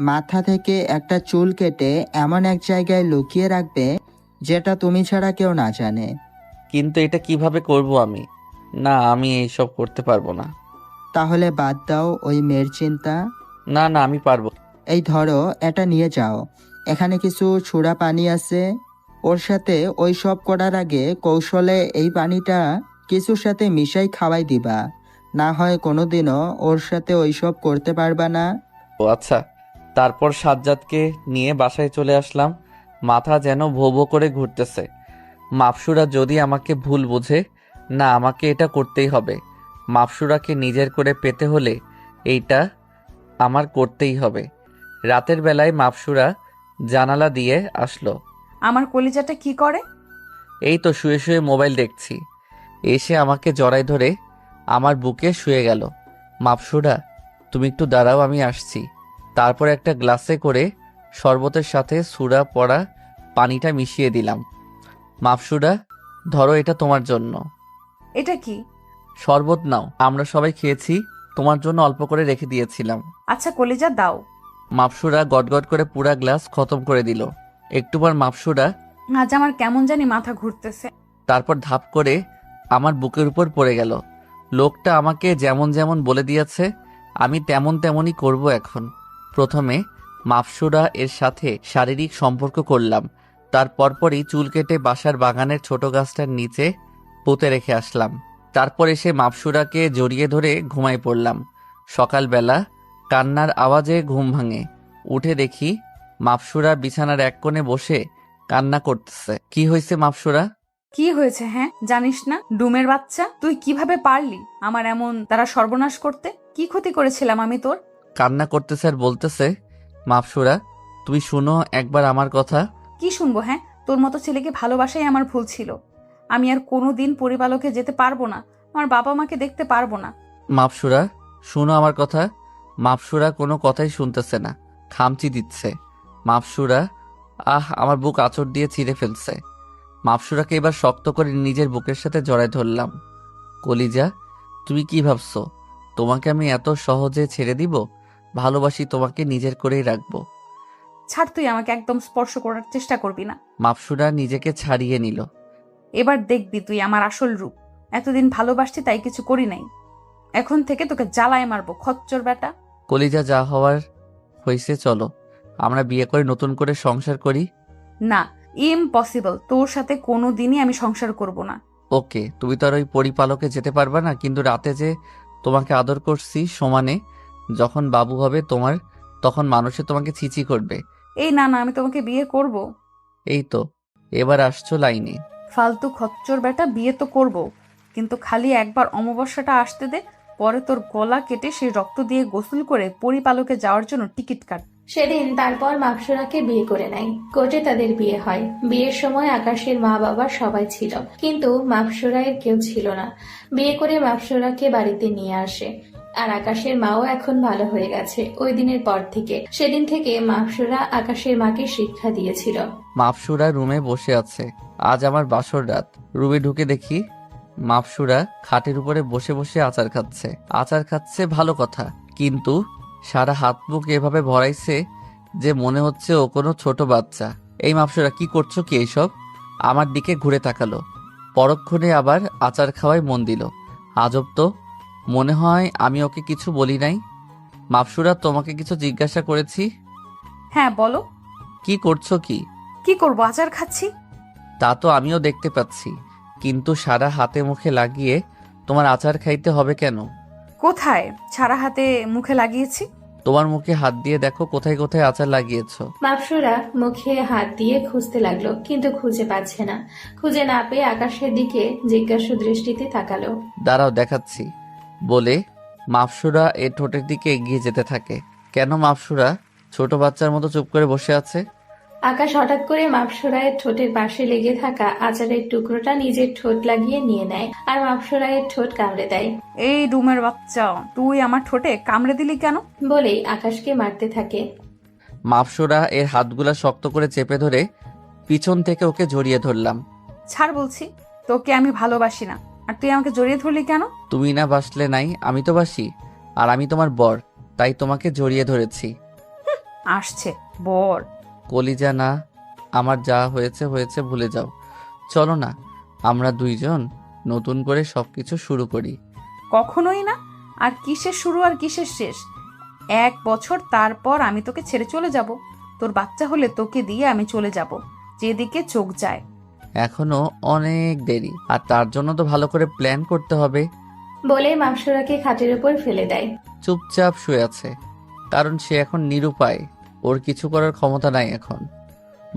মাথা থেকে একটা চুল কেটে এমন এক জায়গায় লুকিয়ে রাখবে যেটা তুমি ছাড়া কেউ না জানে। কিন্তু এটা কিভাবে করব আমি? না, আমি এইসব করতে পারবো না। তাহলে বাদ দাও ওই মেয়ের চিন্তা। না না, আমি পারবো। এই ধরো, এটা নিয়ে যাও। এখানে কিছু ছুড়া পানি আছে। ওর সাথে ওই সব করার আগে কৌশলে এই পানিটা কিছুর সাথে মিশাই খাওয়াই দিবা, না হয় কোনোদিনও ওর সাথে ওই সব করতে পারবা না। ও আচ্ছা। তারপর সাজ্জাদকে নিয়ে বাসায় চলে আসলাম। মাথা যেন ভো ভো করে ঘুরতেছে। মাপসুরা যদি আমাকে ভুল বুঝে, না, আমাকে এটা করতেই হবে। মাপসুরাকে নিজের করে পেতে হলে এইটা আমার করতেই হবে। রাতের বেলায় মাপসুরা জানালা দিয়ে আসলো। আমার কলিজাটা কি করে? এই তো শুয়ে শুয়ে মোবাইল দেখছি। এসে আমাকে জড়াই ধরে আমার বুকে শুয়ে গেল। মাপসুরা, তুমি একটু দাঁড়াও, আমি আসছি। তারপর একটা গ্লাসে করে শরবতের সাথে সুরা পড়া পানিটা মিশিয়ে দিলাম। মাপসুরা, ধরো, এটা তোমার জন্য। এটা কি? শরবত নাও, আমরা সবাই খেয়েছি, তোমার জন্য অল্প করে রেখে দিয়েছিলাম। আচ্ছা কলিজা দাও। মাপসুরা গটগট করে পুরা গ্লাস খতম করে দিল। একটু পর মাপসুরা আজ আমার কেমন জানি মাথা ঘুরতেছে। তারপর ধাপ করে আমার বুকের উপর পড়ে গেল। লোকটা আমাকে যেমন যেমন বলে দিয়েছে আমি তেমন তেমনই করব এখন। প্রথমে মাপসুরা এর সাথে শারীরিক সম্পর্ক করলাম। তার পরপরই চুল কেটে বাসার বাগানের ছোট গাছটার নিচে পুঁতে রেখে আসলাম। তারপর এসে মাপসুরাকে জড়িয়ে ধরে ঘুমাই পড়লাম। সকালবেলা কান্নার আওয়াজে ঘুম ভাঙে। উঠে দেখি মাপসুরা বিছানার এক কোণে বসে কান্না করতেছে। কি হয়েছে মাপসুরা? কি হয়েছে? হ্যাঁ, জানিস না? ডুমের বাচ্চা, তুই কিভাবে পারলি আমার এমন তারা সর্বনাশ করতে? কি ক্ষতি করেছিলাম আমি তোর? কান্না করতেছে আর বলতেছে, মাপসুরা তুমি শুনো একবার আমার কথা। কি শুনবো? হ্যাঁ, তোর মতো ছেলেকে ভালোবাসাই আমার ভুল ছিল। আমি আর কোনোদিন পরিবালকে যেতে পারবো না, আমার বাবা মাকে দেখতে পারবো না। মাপসুরা শুনো আমার কথা। মাপসুরা কোনো কথাই শুনতেছে না, খামচি দিচ্ছে। মাপসুরা আমার বুক আঁচড় দিয়ে ছিঁড়ে ফেলছে। মাপসুরাকে এবার শক্ত করে নিজের বুকের সাথে জড়ায় ধরলাম। কলিজা, তুমি কি ভাবছো তোমাকে আমি এত সহজে ছেড়ে দিব? ভালোবাসি তোমাকে, নিজের করেই রাখবো। ছাড়, তুই আমাকে একদম স্পর্শ করার চেষ্টা করবি না। মাপসুরা নিজেকে ছাড়িয়ে নিল। এবার দেখবি তুই আমার আসল রূপ। এতদিন ভালোবাসছি তাই কিছু করি নাই, এখন থেকে তোকে জ্বালায় মারবো, খচ্চর বেটা। কলিজা, যা হওয়ার হয়েছে, চলো আমরা বিয়ে করে নতুন করে সংসার করি। না, ইম্পসিবল, তোর সাথে কোনো দিনই আমি সংসার করব না। ওকে, তুমি তো আর ওই পরিপালকে যেতে পারবা না, কিন্তু রাতে যে তোমাকে আদর করছি সমানে, যখন বাবু হবে তোমার, তখন মানুষে তোমাকে ছিচি করবে। এই না না, আমি তোমাকে বিয়ে করব। এই তো এবার আসছো লাইনে। ফালতু খচ্চর বেটা, বিয়ে তো করব, কিন্তু খালি একবার অমাবস্যাটা আসতে দে, পরে তোর গলা কেটে সেই রক্ত দিয়ে গোসল করে পরিপালকে যাওয়ার জন্য টিকিট কাট। সেদিন তারপর মাপসুরাকে বিয়ে করে নেয়। কোর্টে তাদের বিয়ে হয়। বিয়ের সময় আকাশের মা বাবা সবাই ছিল, কিন্তু মাপসুরায়ের কেউ ছিল না। বিয়ে করে মাপসুরাকে বাড়িতে নিয়ে আসে। আর আকাশের মাও এখন ভালো হয়ে গেছে ওই দিনের পর থেকে। সেদিন থেকে মাপসুরা আকাশের মাকে শিক্ষা দিয়েছিল। মাপসুরা রুমে বসে আছে। আজ আমার বাসর রাত। রুমে ঢুকে দেখি মাপসুরা খাটের উপরে বসে বসে আচার খাচ্ছে। আচার খাচ্ছে ভালো কথা, কিন্তু সারা হাত মুখ এভাবে ভরাইছে যে মনে হচ্ছে ও কোনো ছোট বাচ্চা। এই মাপসুরা, কি করছো কি এইসব? আমার দিকে ঘুরে তাকালো, পরক্ষণে আবার আচার খাওয়ায় মন দিল। আজব তো, মনে হয় আমি ওকে কিছু বলি নাই। মাপসুরা, তোমাকে কিছু জিজ্ঞাসা করেছি? হ্যাঁ বলো। কি করছো কি? কি করবো, আচার খাচ্ছি। তা তো আমিও দেখতে পাচ্ছি, কিন্তু সারা হাতে মুখে লাগিয়ে তোমার আচার খাইতে হবে কেন? কোথায় সারা হাতে মুখে লাগিয়েছি? তোমার মুখে হাত দিয়ে দেখো কোথায় কোথায় আচার লাগিয়েছো। মাপসুরা মুখে হাত দিয়ে খুঁজতে লাগলো, কিন্তু খুঁজে পাচ্ছে না। খুঁজে না পেয়ে আকাশের দিকে জিজ্ঞাসু দৃষ্টিতে তাকালো। দাঁড়াও দেখাচ্ছি বলে মাপসুরা এর ঠোঁটের দিকে এগিয়ে যেতে থাকে। কেন মাপসুরা ছোট বাচ্চার মতো চুপ করে বসে আছে? আকাশ হঠাৎ করে মাপসুরায়ের ঠোঁটের পাশে লেগে থাকা আচারের টুকরোটা নিজের ঠোঁট লাগিয়ে নিয়ে নেয় আর মাপসুরায়ের ঠোঁট কামড়ে দেয়। এই ডুমের বাচ্চা, তুই আমার ঠোঁটে কামড়ে দিলি কেন? বলেই আকাশকে মারতে থাকে। মাপসুরা এর হাতগুলা শক্ত করে চেপে ধরে পিছন থেকে ওকে জড়িয়ে ধরলাম। ছাড় বলছি, তোকে আমি ভালোবাসি না, আর তুই আমাকে জড়িয়ে ধরলি কেন? তুমি না বাসলে নাই, আমি তো বাসি, আর আমি তোমার বর, তাই তোমাকে জড়িয়ে ধরেছি। আসছে বর। কলিজা না, আমার যা হয়েছে হয়েছে, ভুলে যাও। চলো না আমরা দুইজন নতুন করে সবকিছু শুরু করি। কখনোই না। আর কিসের শুরু আর কিসের শেষ? 1 বছর তারপর আমি তোকে ছেড়ে চলে যাব। তোর বাচ্চা হলে তোকে দিয়ে আমি চলে যাব যেদিকে চোখ যায়। এখনো অনেক দেরি, আর তার জন্য তো ভালো করে প্ল্যান করতে হবে। বলে মাপসুরাকে খাটের উপর ফেলে দেয়। চুপচাপ শুয়ে আছে, কারণ সে এখন নিরুপায়, ওর কিছু করার ক্ষমতা নাই এখন।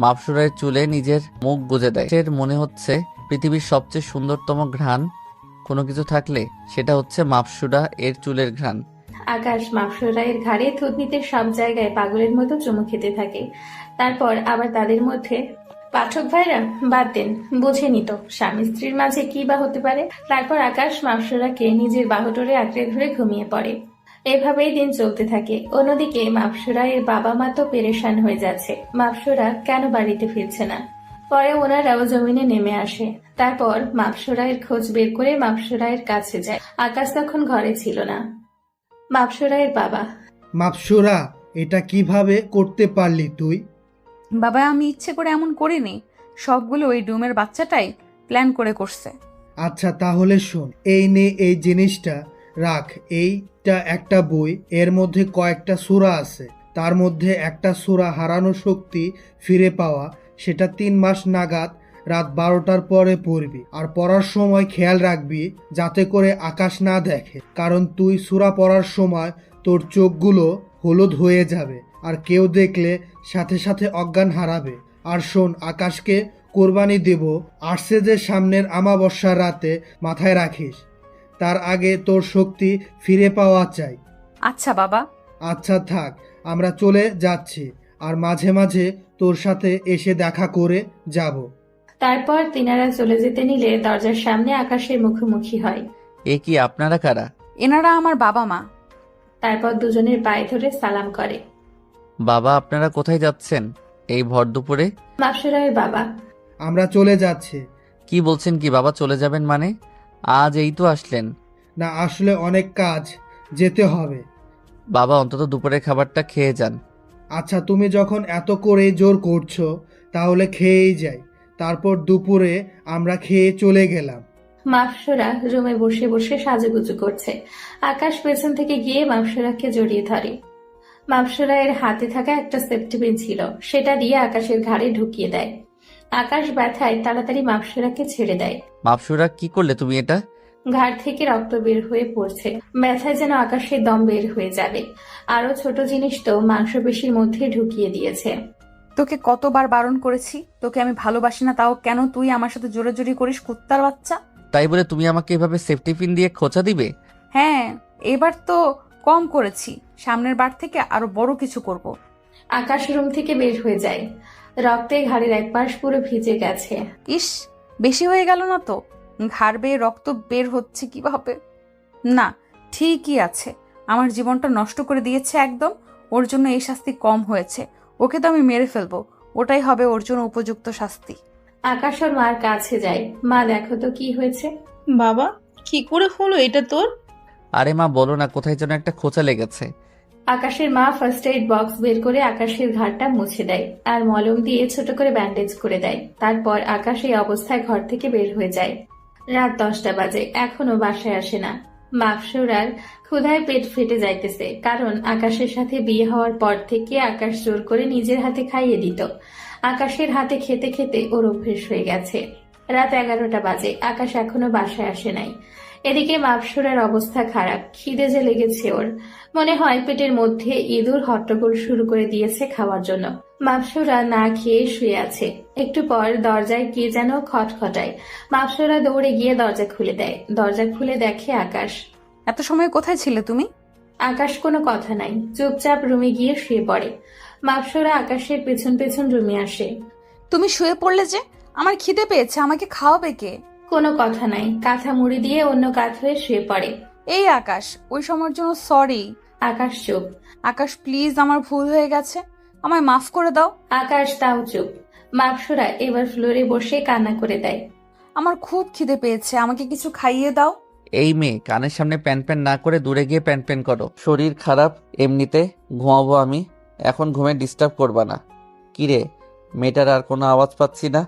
মাপসুরার চুলে নিজের মুখ গুজে দেয়। এর মনে হচ্ছে পৃথিবীর সবচেয়ে সুন্দরতম ঘ্রাণ কোনো কিছু থাকলে সেটা হচ্ছে মাপসুরা এর চুলের ঘ্রাণ। আকাশ মাফসুরায়ের ঘাড়ে থুতনিতে সব জায়গায় পাগলের মতো চুমু খেতে থাকে। তারপর আবার তাদের মধ্যে, পাঠক ভাইরা বাদ দেন, বোঝেনি তো স্বামী স্ত্রীর মাঝে কি বা হতে পারে। তারপর আকাশ মাফসুরাকে নিজের বাহুডোরে আঁকড়ে ধরে ঘুমিয়ে পড়ে। এভাবেই দিন চলতে থাকে। অন্যদিকে মাফসুরায়ের বাবা মা তো পেরেশান হয়ে যাচ্ছে, মাফসুরা কেন বাড়িতে ফিরছে না। পরে ওনারাও জমিনে নেমে আসে। তারপর মাফসুরায়ের খোঁজ বের করে মাফসুরায়ের কাছে যায়। আকাশ তখন ঘরে ছিল না। মাফসুরায়ের বাবা, মাপসুরা, এটা কিভাবে করতে পারলি তুই? বাবা, আমি ইচ্ছে করে এমন করিনি, সবগুলো ওই ডুমের বাচ্চাটাই প্ল্যান করে করছে। আচ্ছা তাহলে শোন, এই নে এই জিনিসটা রাখ। এইটা একটা বই, এর মধ্যে কয়েকটা সূরা আছে। তার মধ্যে একটা সূরা হারানো শক্তি ফিরে পাওয়া, সেটা 3 মাস নাগাদ রাত 12টার পরে পড়বি। আর পড়ার সময় খেয়াল রাখবি যাতে করে আকাশ না দেখে, কারণ তুই সূরা পড়ার সময় তোর চোখগুলো হলুদ হয়ে যাবে, আর কেউ দেখলে সাথে সাথে অজ্ঞান হারাবে। আর শোন, আকাশকে কোরবানি দেব আসছে যে সামনের আমাবস্যার রাতে, মাথায় রাখিস। তার আগে তোর শক্তি ফিরে পাওয়া চাই। আচ্ছা বাবা। আচ্ছা থাক, আমরা চলে যাচ্ছি, আর মাঝে মাঝে তোর সাথে এসে দেখা করে যাব। তারপর তিনারা চলে যেতে নিলে দরজার সামনে আকাশের মুখোমুখি হয়। এ কি, আপনারা কারা? এনারা আমার বাবা মা। তারপর দুজনের পায়ে ধরে সালাম করে। বাবা, আপনারা কোথায় যাচ্ছেন এই ভর দুপুরে? মাফসুরায়ের বাবা, আমরা চলে যাচ্ছি। কি বলছেন কি বাবা, চলে যাবেন মানে? আজ এই তো আসলেন। না, আসলে অনেক কাজ, যেতে হবে। বাবা, অন্তত দুপুরের খাবারটা খেয়ে যান। আচ্ছা, তুমি যখন এত করে জোর করছো তাহলে খেয়েই যাই। তারপর দুপুরে আমরা খেয়ে চলে গেলাম। মাফসুরা রুমে বসে বসে সাজুগুজু করছে। আকাশ পেছন থেকে গিয়ে মাফসুরাকে জড়িয়ে ধরে। মাফসুরায়ের হাতে থাকা একটা সেফটি পিন ছিল, সেটা দিয়ে আকাশের ঘাড়ে ঢুকিয়ে দেয়। আকাশ ব্যথায় তাড়াতাড়ি মাফসুরাকে ছেড়ে দেয়। মাপসুরা, কি করলে তুমি এটা? ঘাড় থেকে রক্ত বের হয়ে পড়ছে। ব্যথায় যেন আকাশের দম বের হয়ে যাবে। আরো ছোট জিনিস তো মাংসপেশির মধ্যে ঢুকিয়ে দিয়েছে। তোকে কতবার বারণ করেছি, তোকে আমি ভালোবাসি না, তাও কেন তুই আমার সাথে জোরাজুরি করিস, কুত্তার বাচ্চা। তাই বলে তুমি আমাকে এভাবে সেফটি পিন দিয়ে খোঁচা দিবে? হ্যাঁ, এবার তো কম করেছি, সামনের বার থেকে আরো বড় কিছু করব। আকাশ রুম থেকে বের হয়ে যায়। রক্তে ঘাড়ের এক পাশ পুরো ভিজে গেছে। ইস, বেশি হয়ে গেল না তো? ঘাড় বেয়ে রক্ত বের হচ্ছে কিভাবে? না, ঠিকই আছে, আমার জীবনটা নষ্ট করে দিয়েছে একদম। ওর জন্য এই শাস্তি কম হয়েছে। ওকে তো আমি মেরে ফেলবো, ওটাই হবে ওর জন্য উপযুক্ত শাস্তি। আকাশ ওর মার কাছে যায়। মা, দেখো তো কি হয়েছে। বাবা, কি করে হলো এটা তোর? আরে মা, বলো না, কোথায় যেন একটা খোঁচা লেগেছে। আকাশের মা ফার্স্ট এইড বক্স বের করে আকাশের ঘাড়টা মুছে দেয় আর মলম দিয়ে ছোট করে ব্যান্ডেজ করে দেয়। তারপর আকাশ এই অবস্থায় ঘর থেকে বের হয়ে যায়। রাত 10টা বাজে, এখনো বাসায় আসে না। মাফসুরার ক্ষুধায় পেট ফেটে যাইতেছে, কারণ আকাশের সাথে বিয়ে হওয়ার পর থেকে আকাশ জোর করে নিজের হাতে খাইয়ে দিত। আকাশের হাতে খেতে খেতে ওর অভ্যেস হয়ে গেছে। রাত 11টা বাজে, আকাশ এখনো বাসায় আসে নাই। এদিকে মাফসুরার অবস্থা খারাপ, খিদে যে লেগেছে ওর। মনে হয় পেটের মধ্যে ইঁদুর হট্টগোল শুরু করে দিয়েছে খাওয়ার জন্য। মাফসুরা না খেয়ে শুয়ে আছে। একটু পর দরজায় কে যেন খটখটায়। মাফসুরা দৌড়ে গিয়ে দরজা খুলে দেয়। দরজা খুলে দেখে আকাশ। এত সময় কোথায় ছিলে তুমি? আকাশ কোনো কথা নাই, চুপচাপ রুমে গিয়ে শুয়ে পড়ে। মাফসুরা আকাশের পেছন পেছন রুমে আসে। তুমি শুয়ে পড়লে যে? আমার খিদে পেয়েছে, আমাকে খাওয়াবে কে? কোনো কথা নাই, কাঁথা মুড়ি দিয়ে অন্য কাঁধ হয়ে শুয়ে পড়ে। এই আকাশ, ওই সময়ের জন্য সরি। আকাশ চুপ। আকাশ প্লিজ, আমার ভুল হয়ে গেছে, আমায় মাফ করে দাও। আকাশ তাও চুপ। মাফসুরা এবার ফ্লোরে বসে কান্না করে দেয়। আমার খুব খিদে পেয়েছে, আমাকে কিছু খাইয়ে দাও। এই মেয়ে, কানের সামনে প্যান প্যান না করে দূরে গিয়ে প্যান প্যান করো। শরীর খারাপ, এমনিতে ঘুমাবো আমি, এখন ঘুমে ডিস্টার্ব করবা না। কিরে, মেয়েটার আর কোনো আওয়াজ পাচ্ছি না,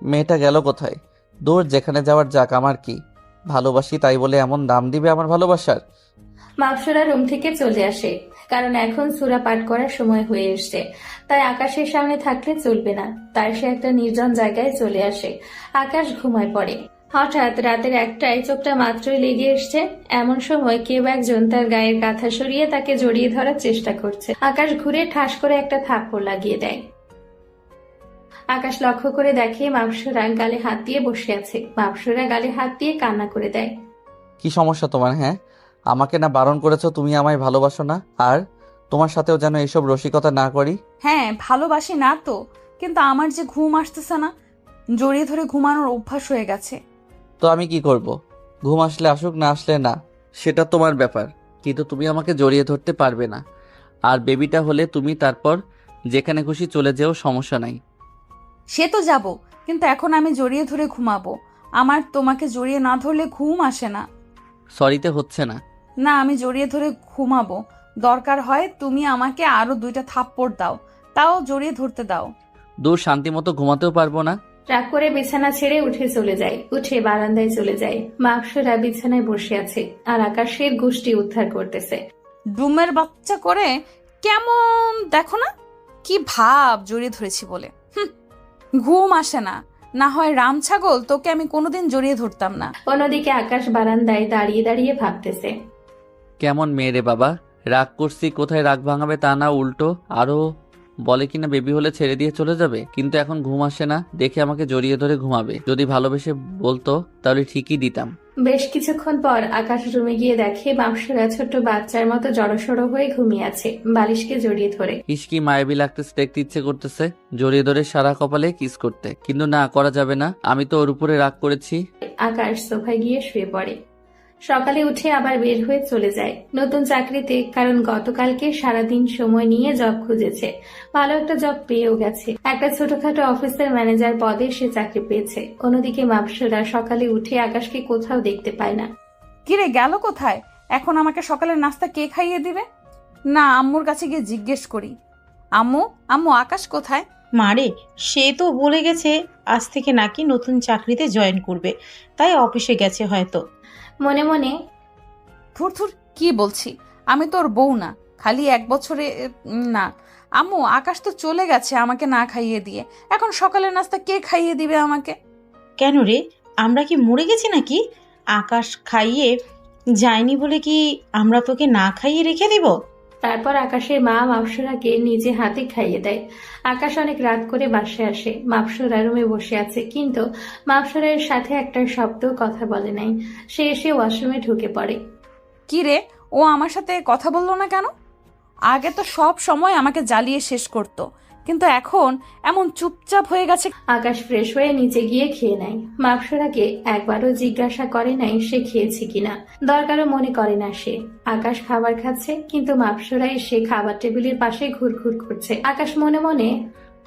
মেয়েটা গেল কোথায়? দূর, যেখানে যাওয়ার যাক, আমার কি? ভালোবাসি তাই বলে এমন দাম দিবে আমার ভালোবাসার? মাফসুরা রুম থেকে চলে আসে, কারণ এখন সূরা পাঠ করার সময় হয়ে এসছে। তাই আকাশের সামনে থাকলে চলবে না। তাই সে একটা নির্জন জায়গায় চলে আসে। আকাশ ঘুমায় পড়ে। হঠাৎ রাতের 1টায় চোখটা মাত্রই লেগে এসছে। এমন সময় কেউ একজন তার গায়ের কাঁথা সরিয়ে তাকে জড়িয়ে ধরার চেষ্টা করছে। আকাশ ঘুরে ঠাস করে একটা থাপ্পড় লাগিয়ে দেয়। আকাশ লক্ষ্য করে দেখে মাফসুরা গালে হাত দিয়ে বসে আছে। মাফসুরা গালে হাত দিয়ে কান্না করে দেয়। কি সমস্যা তোমার? হ্যাঁ, আমাকে না বারণ করেছো তুমি আমায় ভালোবাসো না, আর তোমার সাথেও যেন এসব রসিকতা না করি। হ্যাঁ ভালোবাসি না তো, কিন্তু আমার যে ঘুম আসতেছে না, জড়িয়ে ধরে ঘুমানোর অভ্যাস হয়ে গেছে। তো আমি কি করব? ঘুম আসলে আসুক, না আসলে না, সেটা তোমার ব্যাপার, কিন্তু তুমি আমাকে জড়িয়ে ধরতে পারবে না। আর বেবিটা হলে তুমি তারপর যেখানে খুশি চলে যেও, সমস্যা নাই। সে তো যাব, কিন্তু এখন আমি জড়িয়ে ধরে ঘুমাবো। আমার তোমাকে জড়িয়ে না ধরলে ঘুম আসে না। সরিতে হচ্ছে না। না, আমি জড়িয়ে ধরে ঘুমাবো। দরকার হয় তুমি আমাকে আরো 2টা থাপ্পড় দাও, তাও জড়িয়ে ধরতে দাও। দূর, শান্তি মতো ঘুমাতেও পারবো না। রাগ করে বিছানা ছেড়ে উঠে চলে যায়। উঠে বারান্দায় চলে যায়। মাপসরা বিছানায় বসে আছে আর আকাশের গোষ্ঠী উদ্ধার করতেছে। ডুমের বাচ্চা করে কেমন দেখো না, কি ভাব জড়িয়ে ধরেছি বলে। ঘুম আসে না, না হয় রাম ছাগল তোকে আমি কোনোদিন জড়িয়ে ধরতাম না। অন্যদিকে আকাশ বারান্দায় দাঁড়িয়ে দাঁড়িয়ে ভাবতেছে। কেমন মেয়ে রে বাবা, রাগ করছি, কোথায় রাগ ভাঙাবে তা না, উল্টো আরো বলে কিনা বেবি হলে ছেড়ে দিয়ে চলে যাবে, কিন্তু এখন ঘুম আসে না দেখে আমাকে জড়িয়ে ধরে ঘুমাবে। যদি ভালোবেসে বলতো তাহলে ঠিকই দিতাম। বেশ কিছুক্ষণ পর আকাশ রুমে গিয়ে দেখে মাপসরা ছোট্ট বাচ্চার মতো জড়সড় হয়ে ঘুমিয়ে আছে, বালিশকে জড়িয়ে ধরে। কি মায়াবী লাগতেছে, দেখতে ইচ্ছে করতেছে জড়িয়ে ধরে সারা কপালে কিস করতে, কিন্তু না, করা যাবে না, আমি তো ওর উপরে রাগ করেছি। আকাশ সোফায় গিয়ে শুয়ে পড়ে। সকালে উঠে আবার বের হয়ে চলে যায় নতুন চাকরিতে, কারণ গতকালকে সারাদিন সময় নিয়ে জব খুঁজেছে। ভালো একটা জব পেয়েও গেছে, একটা ছোটখাটো অফিসের ম্যানেজার পদে সে চাকরি পেয়েছে। অন্যদিকে মাপসরা সকালে উঠে আকাশকে কোথাও দেখতে পায় না। কিরে গেল কোথায়? এখন আমাকে সকালের নাস্তা কে খাইয়ে দিবে? না, আম্মুর কাছে গিয়ে জিজ্ঞেস করি। আম্মু, আম্মু, আকাশ কোথায়? মারে, সে তো বলে গেছে আজ থেকে নাকি নতুন চাকরিতে জয়েন করবে, তাই অফিসে গেছে হয়তো। মনে মনে থুর থুর, কি বলছি, আমি তোর বউ না, খালি 1 বছরে না। আম্মু, আকাশ তো চলে গেছে আমাকে না খাইয়ে দিয়ে, এখন সকালের নাস্তা কে খাইয়ে দিবে আমাকে? কেন রে, আমরা কি মরে গেছি নাকি? আকাশ খাইয়ে যায়নি বলে কি আমরা তোকে না খাইয়ে রেখে দিব? তারপর আকাশের মা মাপসরাকে নিজে হাতে খাইয়ে দেয়। আকাশ অনেক রাত করে বাসায় আসে। মাপসরা রুমে বসে আছে, কিন্তু মাপসরার সাথে একটা শব্দ কথা বলে নাই। সে এসে ওয়াশরুমে ঢুকে পড়ে। কি রে, ও আমার সাথে কথা বললো না কেন? আগে তো সব সময় আমাকে জ্বালিয়ে শেষ করতো, কিন্তু এখন এমন চুপচাপ হয়ে গেছে। আকাশ ফ্রেশ হয়ে নিচে গিয়ে খেয়ে নেয়। মাপসরাকে একবারও জিজ্ঞাসা করে নাই সে খেয়েছে কিনা, দরকারও মনে করে না সে। আকাশ খাবার খাচ্ছে, কিন্তু মাপসরা এসে খাবার টেবিলের পাশে ঘুরঘুর করছে। আকাশ মনে মনে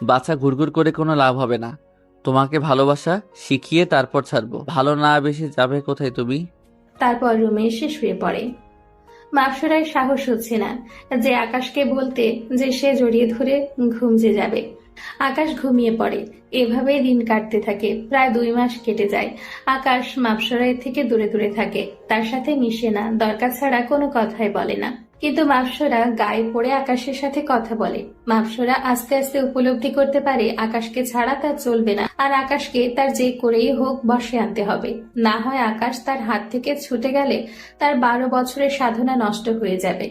বাচ্চা ঘুরঘুর করে কোনো লাভ হবে না, তোমাকে ভালোবাসা শিখিয়ে তারপর ছাড়বো, ভালো না বেশি যাবে কোথায় তুমি। তারপর রুমে এসে শুয়ে পড়ে। মাপসরার সাহস হচ্ছে না যে আকাশকে বলতে যে সে জড়িয়ে ধরে ঘুমজে যাবে। আকাশ ঘুমিয়ে পড়ে। এভাবেই দিন কাটতে থাকে। প্রায় 2 মাস কেটে যায়। আকাশ মাপসরার থেকে দূরে দূরে থাকে, তার সাথে মিশে না, দরকার ছাড়া কোনো কথাই বলে না। কিন্তু মাপসরা গায়ে পড়ে আকাশের সাথে কথা বলে। মাপসরা আস্তে আস্তে উপলব্ধি করতে পারে আকাশকে ছাড়া তার চলবে না, আর আকাশকে তার যে করেই হোক বশে আনতে হবে। না হয় আকাশ তার হাত থেকে ছুটে গেলে তার 12 বছরের সাধনা নষ্ট হয়ে যাবে।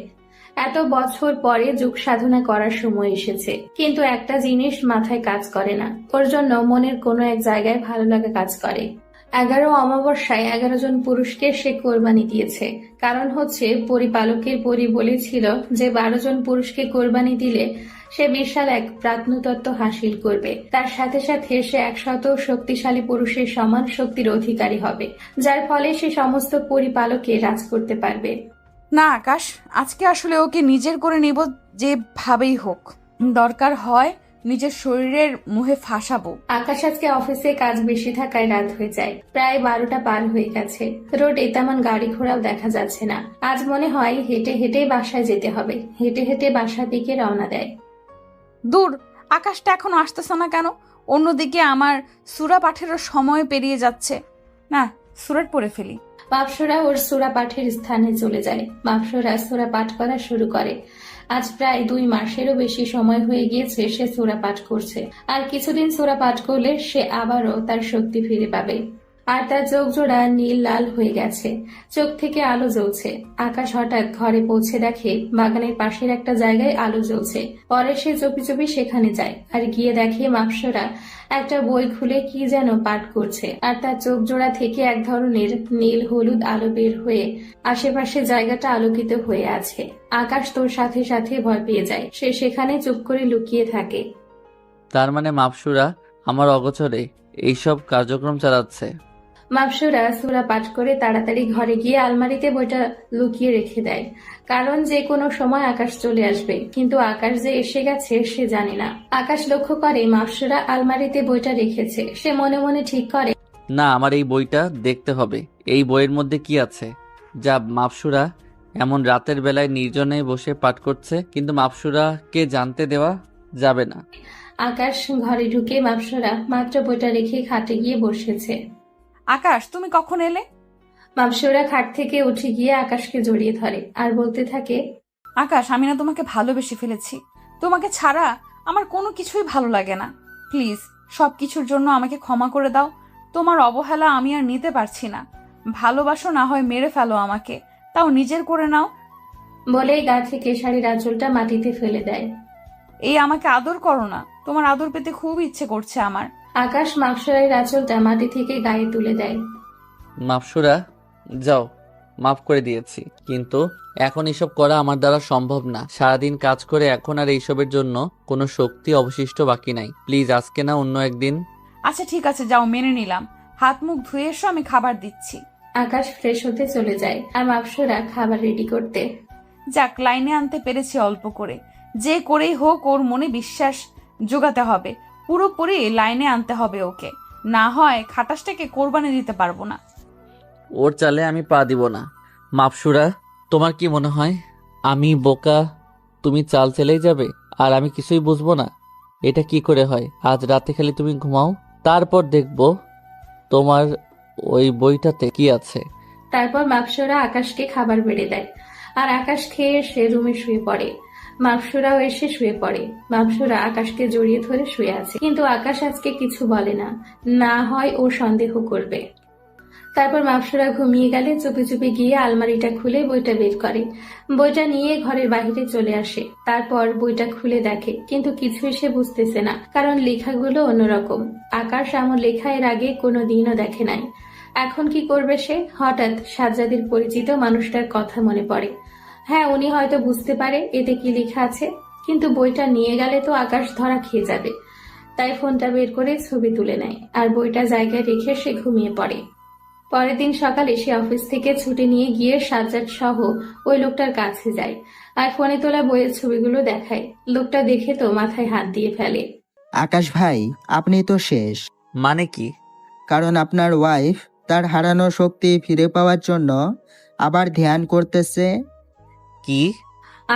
এত বছর পরে যুগ সাধনা করার সময় এসেছে, কিন্তু একটা জিনিস মাথায় কাজ করে না। ওর জন্য মনের কোনো এক জায়গায় ভালো লাগা কাজ করে। 11 অমাবস্যায় 11 জন পুরুষকে সে কোরবানি দিয়েছে। কারণ হচ্ছে পরিপালকের পরি বলেছিল যে 12 জন পুরুষকে কোরবানি দিলে সে বিশাল এক প্রাত্নতত্ত্ব হাসিল করবে। তার সাথে সাথে সে 100 শক্তিশালী পুরুষের সমান শক্তির অধিকারী হবে, যার ফলে সে সমস্ত পরিপালকে রাজ করতে পারবে। না আকাশ, আজকে আসলে ওকে নিজের করে নেব, যেভাবেই হোক। দরকার হয় নিজের শরীরের মুহে ফাঁসাবো। আকাশ আজকে অফিসে কাজ বেশি থাকায় রাত হয়ে যায়। প্রায় 12টা পার হয়ে গেছে। রোডে তেমন গাড়ি ঘোড়াও দেখা যাচ্ছে না। আজ মনে হয় হেঁটে হেঁটে বাসায় যেতে হবে। হেঁটে হেঁটে বাসার দিকে রওনা দেয়। দূর, আকাশটা এখনো আসতেছে না কেন? অন্যদিকে আমার সূরা পাঠেরও সময় পেরিয়ে যাচ্ছে। না, সূরা পড়ে ফেলি। মাপসরা ওর সূরা পাঠের স্থানে চলে যায়। মাপসরা সূরা পাঠ করা শুরু করে। আজ প্রায় 2 মাসেরও বেশি সময় হয়ে গিয়েছে সে সূরা পাঠ করছে। আর কিছুদিন সূরা পাঠ করলে সে আবারও তার শক্তি ফিরে পাবে। আর তার চোখ জোড়া নীল লাল হয়ে গেছে, চোখ থেকে আলো জ্বলছে। আকাশ হঠাৎ ঘরে পৌঁছে দেখে বাগানের পাশের একটা জায়গায় আলো জ্বলছে। পরে সে চুপি চুপি সেখানে যায় আর গিয়ে দেখে মাপসরা একটা বই খুলে কি যেন পাঠ করছে, আর তার চোখ জোড়া থেকে এক ধরনের নীল হলুদ আলো বের হয়ে আশেপাশে জায়গাটা আলোকিত হয়ে আছে। আকাশ তোর সাথে সাথে ভয় পেয়ে যায়, সে সেখানে চুপ করে লুকিয়ে থাকে। তার মানে মাপসুরা আমার অগোচরে এইসব কার্যক্রম চালাচ্ছে। মাপসুরা সূরা পাঠ করে তাড়াতাড়ি ঘরে গিয়ে আলমারিতে বইটা লুকিয়ে রেখে দেয়, কারণ যে কোনো সময় আকাশ চলে আসবে। কিন্তু আকাশ যে এসে গেছে সে জানে না। আকাশ লক্ষ্য করে মাপসুরা আলমারিতে বইটা রেখেছে। সে মনে মনে ঠিক করে, না, আমার এই বইটা দেখতে হবে। এই বইয়ের মধ্যে কি আছে যা মাপসুরা এমন রাতের বেলায় নির্জনে বসে পাঠ করছে? কিন্তু মাপসুরাকে জানতে দেওয়া যাবে না। আকাশ ঘরে ঢুকে মাপসুরা মাত্র বইটা রেখে খাটে গিয়ে বসেছে। আকাশ, তুমি কখন এলে? মাপসুরা খাট থেকে উঠে গিয়ে আকাশকে জড়িয়ে ধরে আর বলতে থাকে, আকাশ, আমি না তোমাকে ভালোবেসে ফেলেছি। তোমাকে ছাড়া আমার কোনো কিছুই ভালো লাগে না। প্লিজ, সবকিছুর জন্য আমাকে ক্ষমা করে দাও। তোমার অবহেলা আমি আর নিতে পারছি না। ভালোবাসো না হয় মেরে ফেলো আমাকে, তাও নিজের করে নাও। বলেই গা থেকে শাড়ির আঁচলটা মাটিতে ফেলে দেয়। এই আমাকে আদর করো না, তোমার আদর পেতে খুব ইচ্ছে করছে আমার। আকাশ মাপসরার আঁচলটা মাটি থেকে গায়ে তুলে দেয়। মাপসুরা, যাও, মাফ করে দিয়েছি, কিন্তু এখন এসব করা আমার দ্বারা সম্ভব না। সারাদিন কাজ করে এখন আর এইসবের জন্য কোনো শক্তি অবশিষ্ট বাকি নাই। প্লিজ আজকে না, অন্য একদিন। আচ্ছা ঠিক আছে, যাও, মেনে নিলাম। হাত মুখ ধুয়ে এসো, আমি খাবার দিচ্ছি। আকাশ ফ্রেশ হতে চলে যায় আর মাপসরা খাবার রেডি করতে। যাক, লাইনে আনতে পেরেছি অল্প করে। যে করেই হোক ওর মনে বিশ্বাস জোগাতে হবে, পুরোপুরি লাইনে আনতে হবে ওকে। না হয় খাটাসটাকে কোরবানি দিতে পারবো না। ওর চালে আমি পা দিব না। মাপসুরা, তোমার কি মনে হয় আমি বোকা? তুমি চাল চেলেই যাবে আর আমি কিছুই বুঝবো না? এটা কি করে হয়? আজ রাতে খালি তুমি ঘুমাও, তারপর দেখবো তোমার ওই বইটাতে কি আছে। তারপর মাপসরা আকাশকে খাবার বেড়ে দেয় আর আকাশ খেয়ে এসে রুমে শুয়ে পড়ে। মাপসুরাও এসে শুয়ে পড়ে। মাপসুরা আকাশকে জড়িয়ে ধরে শুয়ে আছে, কিন্তু আকাশ আজকে কিছু বলে না, না হয় ও সন্দেহ করবে। তারপর মাপসুরা ঘুমিয়ে গেলে চুপি চুপি গিয়ে আলমারিটা খুলে বইটা বের করে। বইটা নিয়ে ঘরের বাহিরে চলে আসে। তারপর বইটা খুলে দেখে, কিন্তু কিছুই সে বুঝতেছে না, কারণ লেখাগুলো অন্যরকম। আকাশ এমন লেখা এর আগে কোনোদিনও দেখে নাই। এখন কি করবে সে? হঠাৎ সাজ্জাদের পরিচিত মানুষটার কথা মনে পড়ে। হ্যাঁ, উনি হয়তো বুঝতে পারে এতে কি লেখা আছে, কিন্তু বইটা নিয়ে গেলে তো আকাশ ধরা খেয়ে যাবে। তাই ফোনটা বের করে ছবি তুলে নেয় আর বইটা জায়গায় রেখে সে ঘুমিয়ে পড়ে। পরের দিন সকালে সে অফিস থেকে ছুটি নিয়ে গিয়ে সাজ্জাদ সহ ওই লোকটার কাছে যায় আর ফোনে তোলা বইয়ের ছবিগুলো দেখায়। লোকটা দেখে তো মাথায় হাত দিয়ে ফেলে। আকাশ ভাই, আপনি তো শেষ। মানে কি? কারণ আপনার ওয়াইফ তার হারানো শক্তি ফিরে পাওয়ার জন্য আবার ধ্যান করতেছে। কি?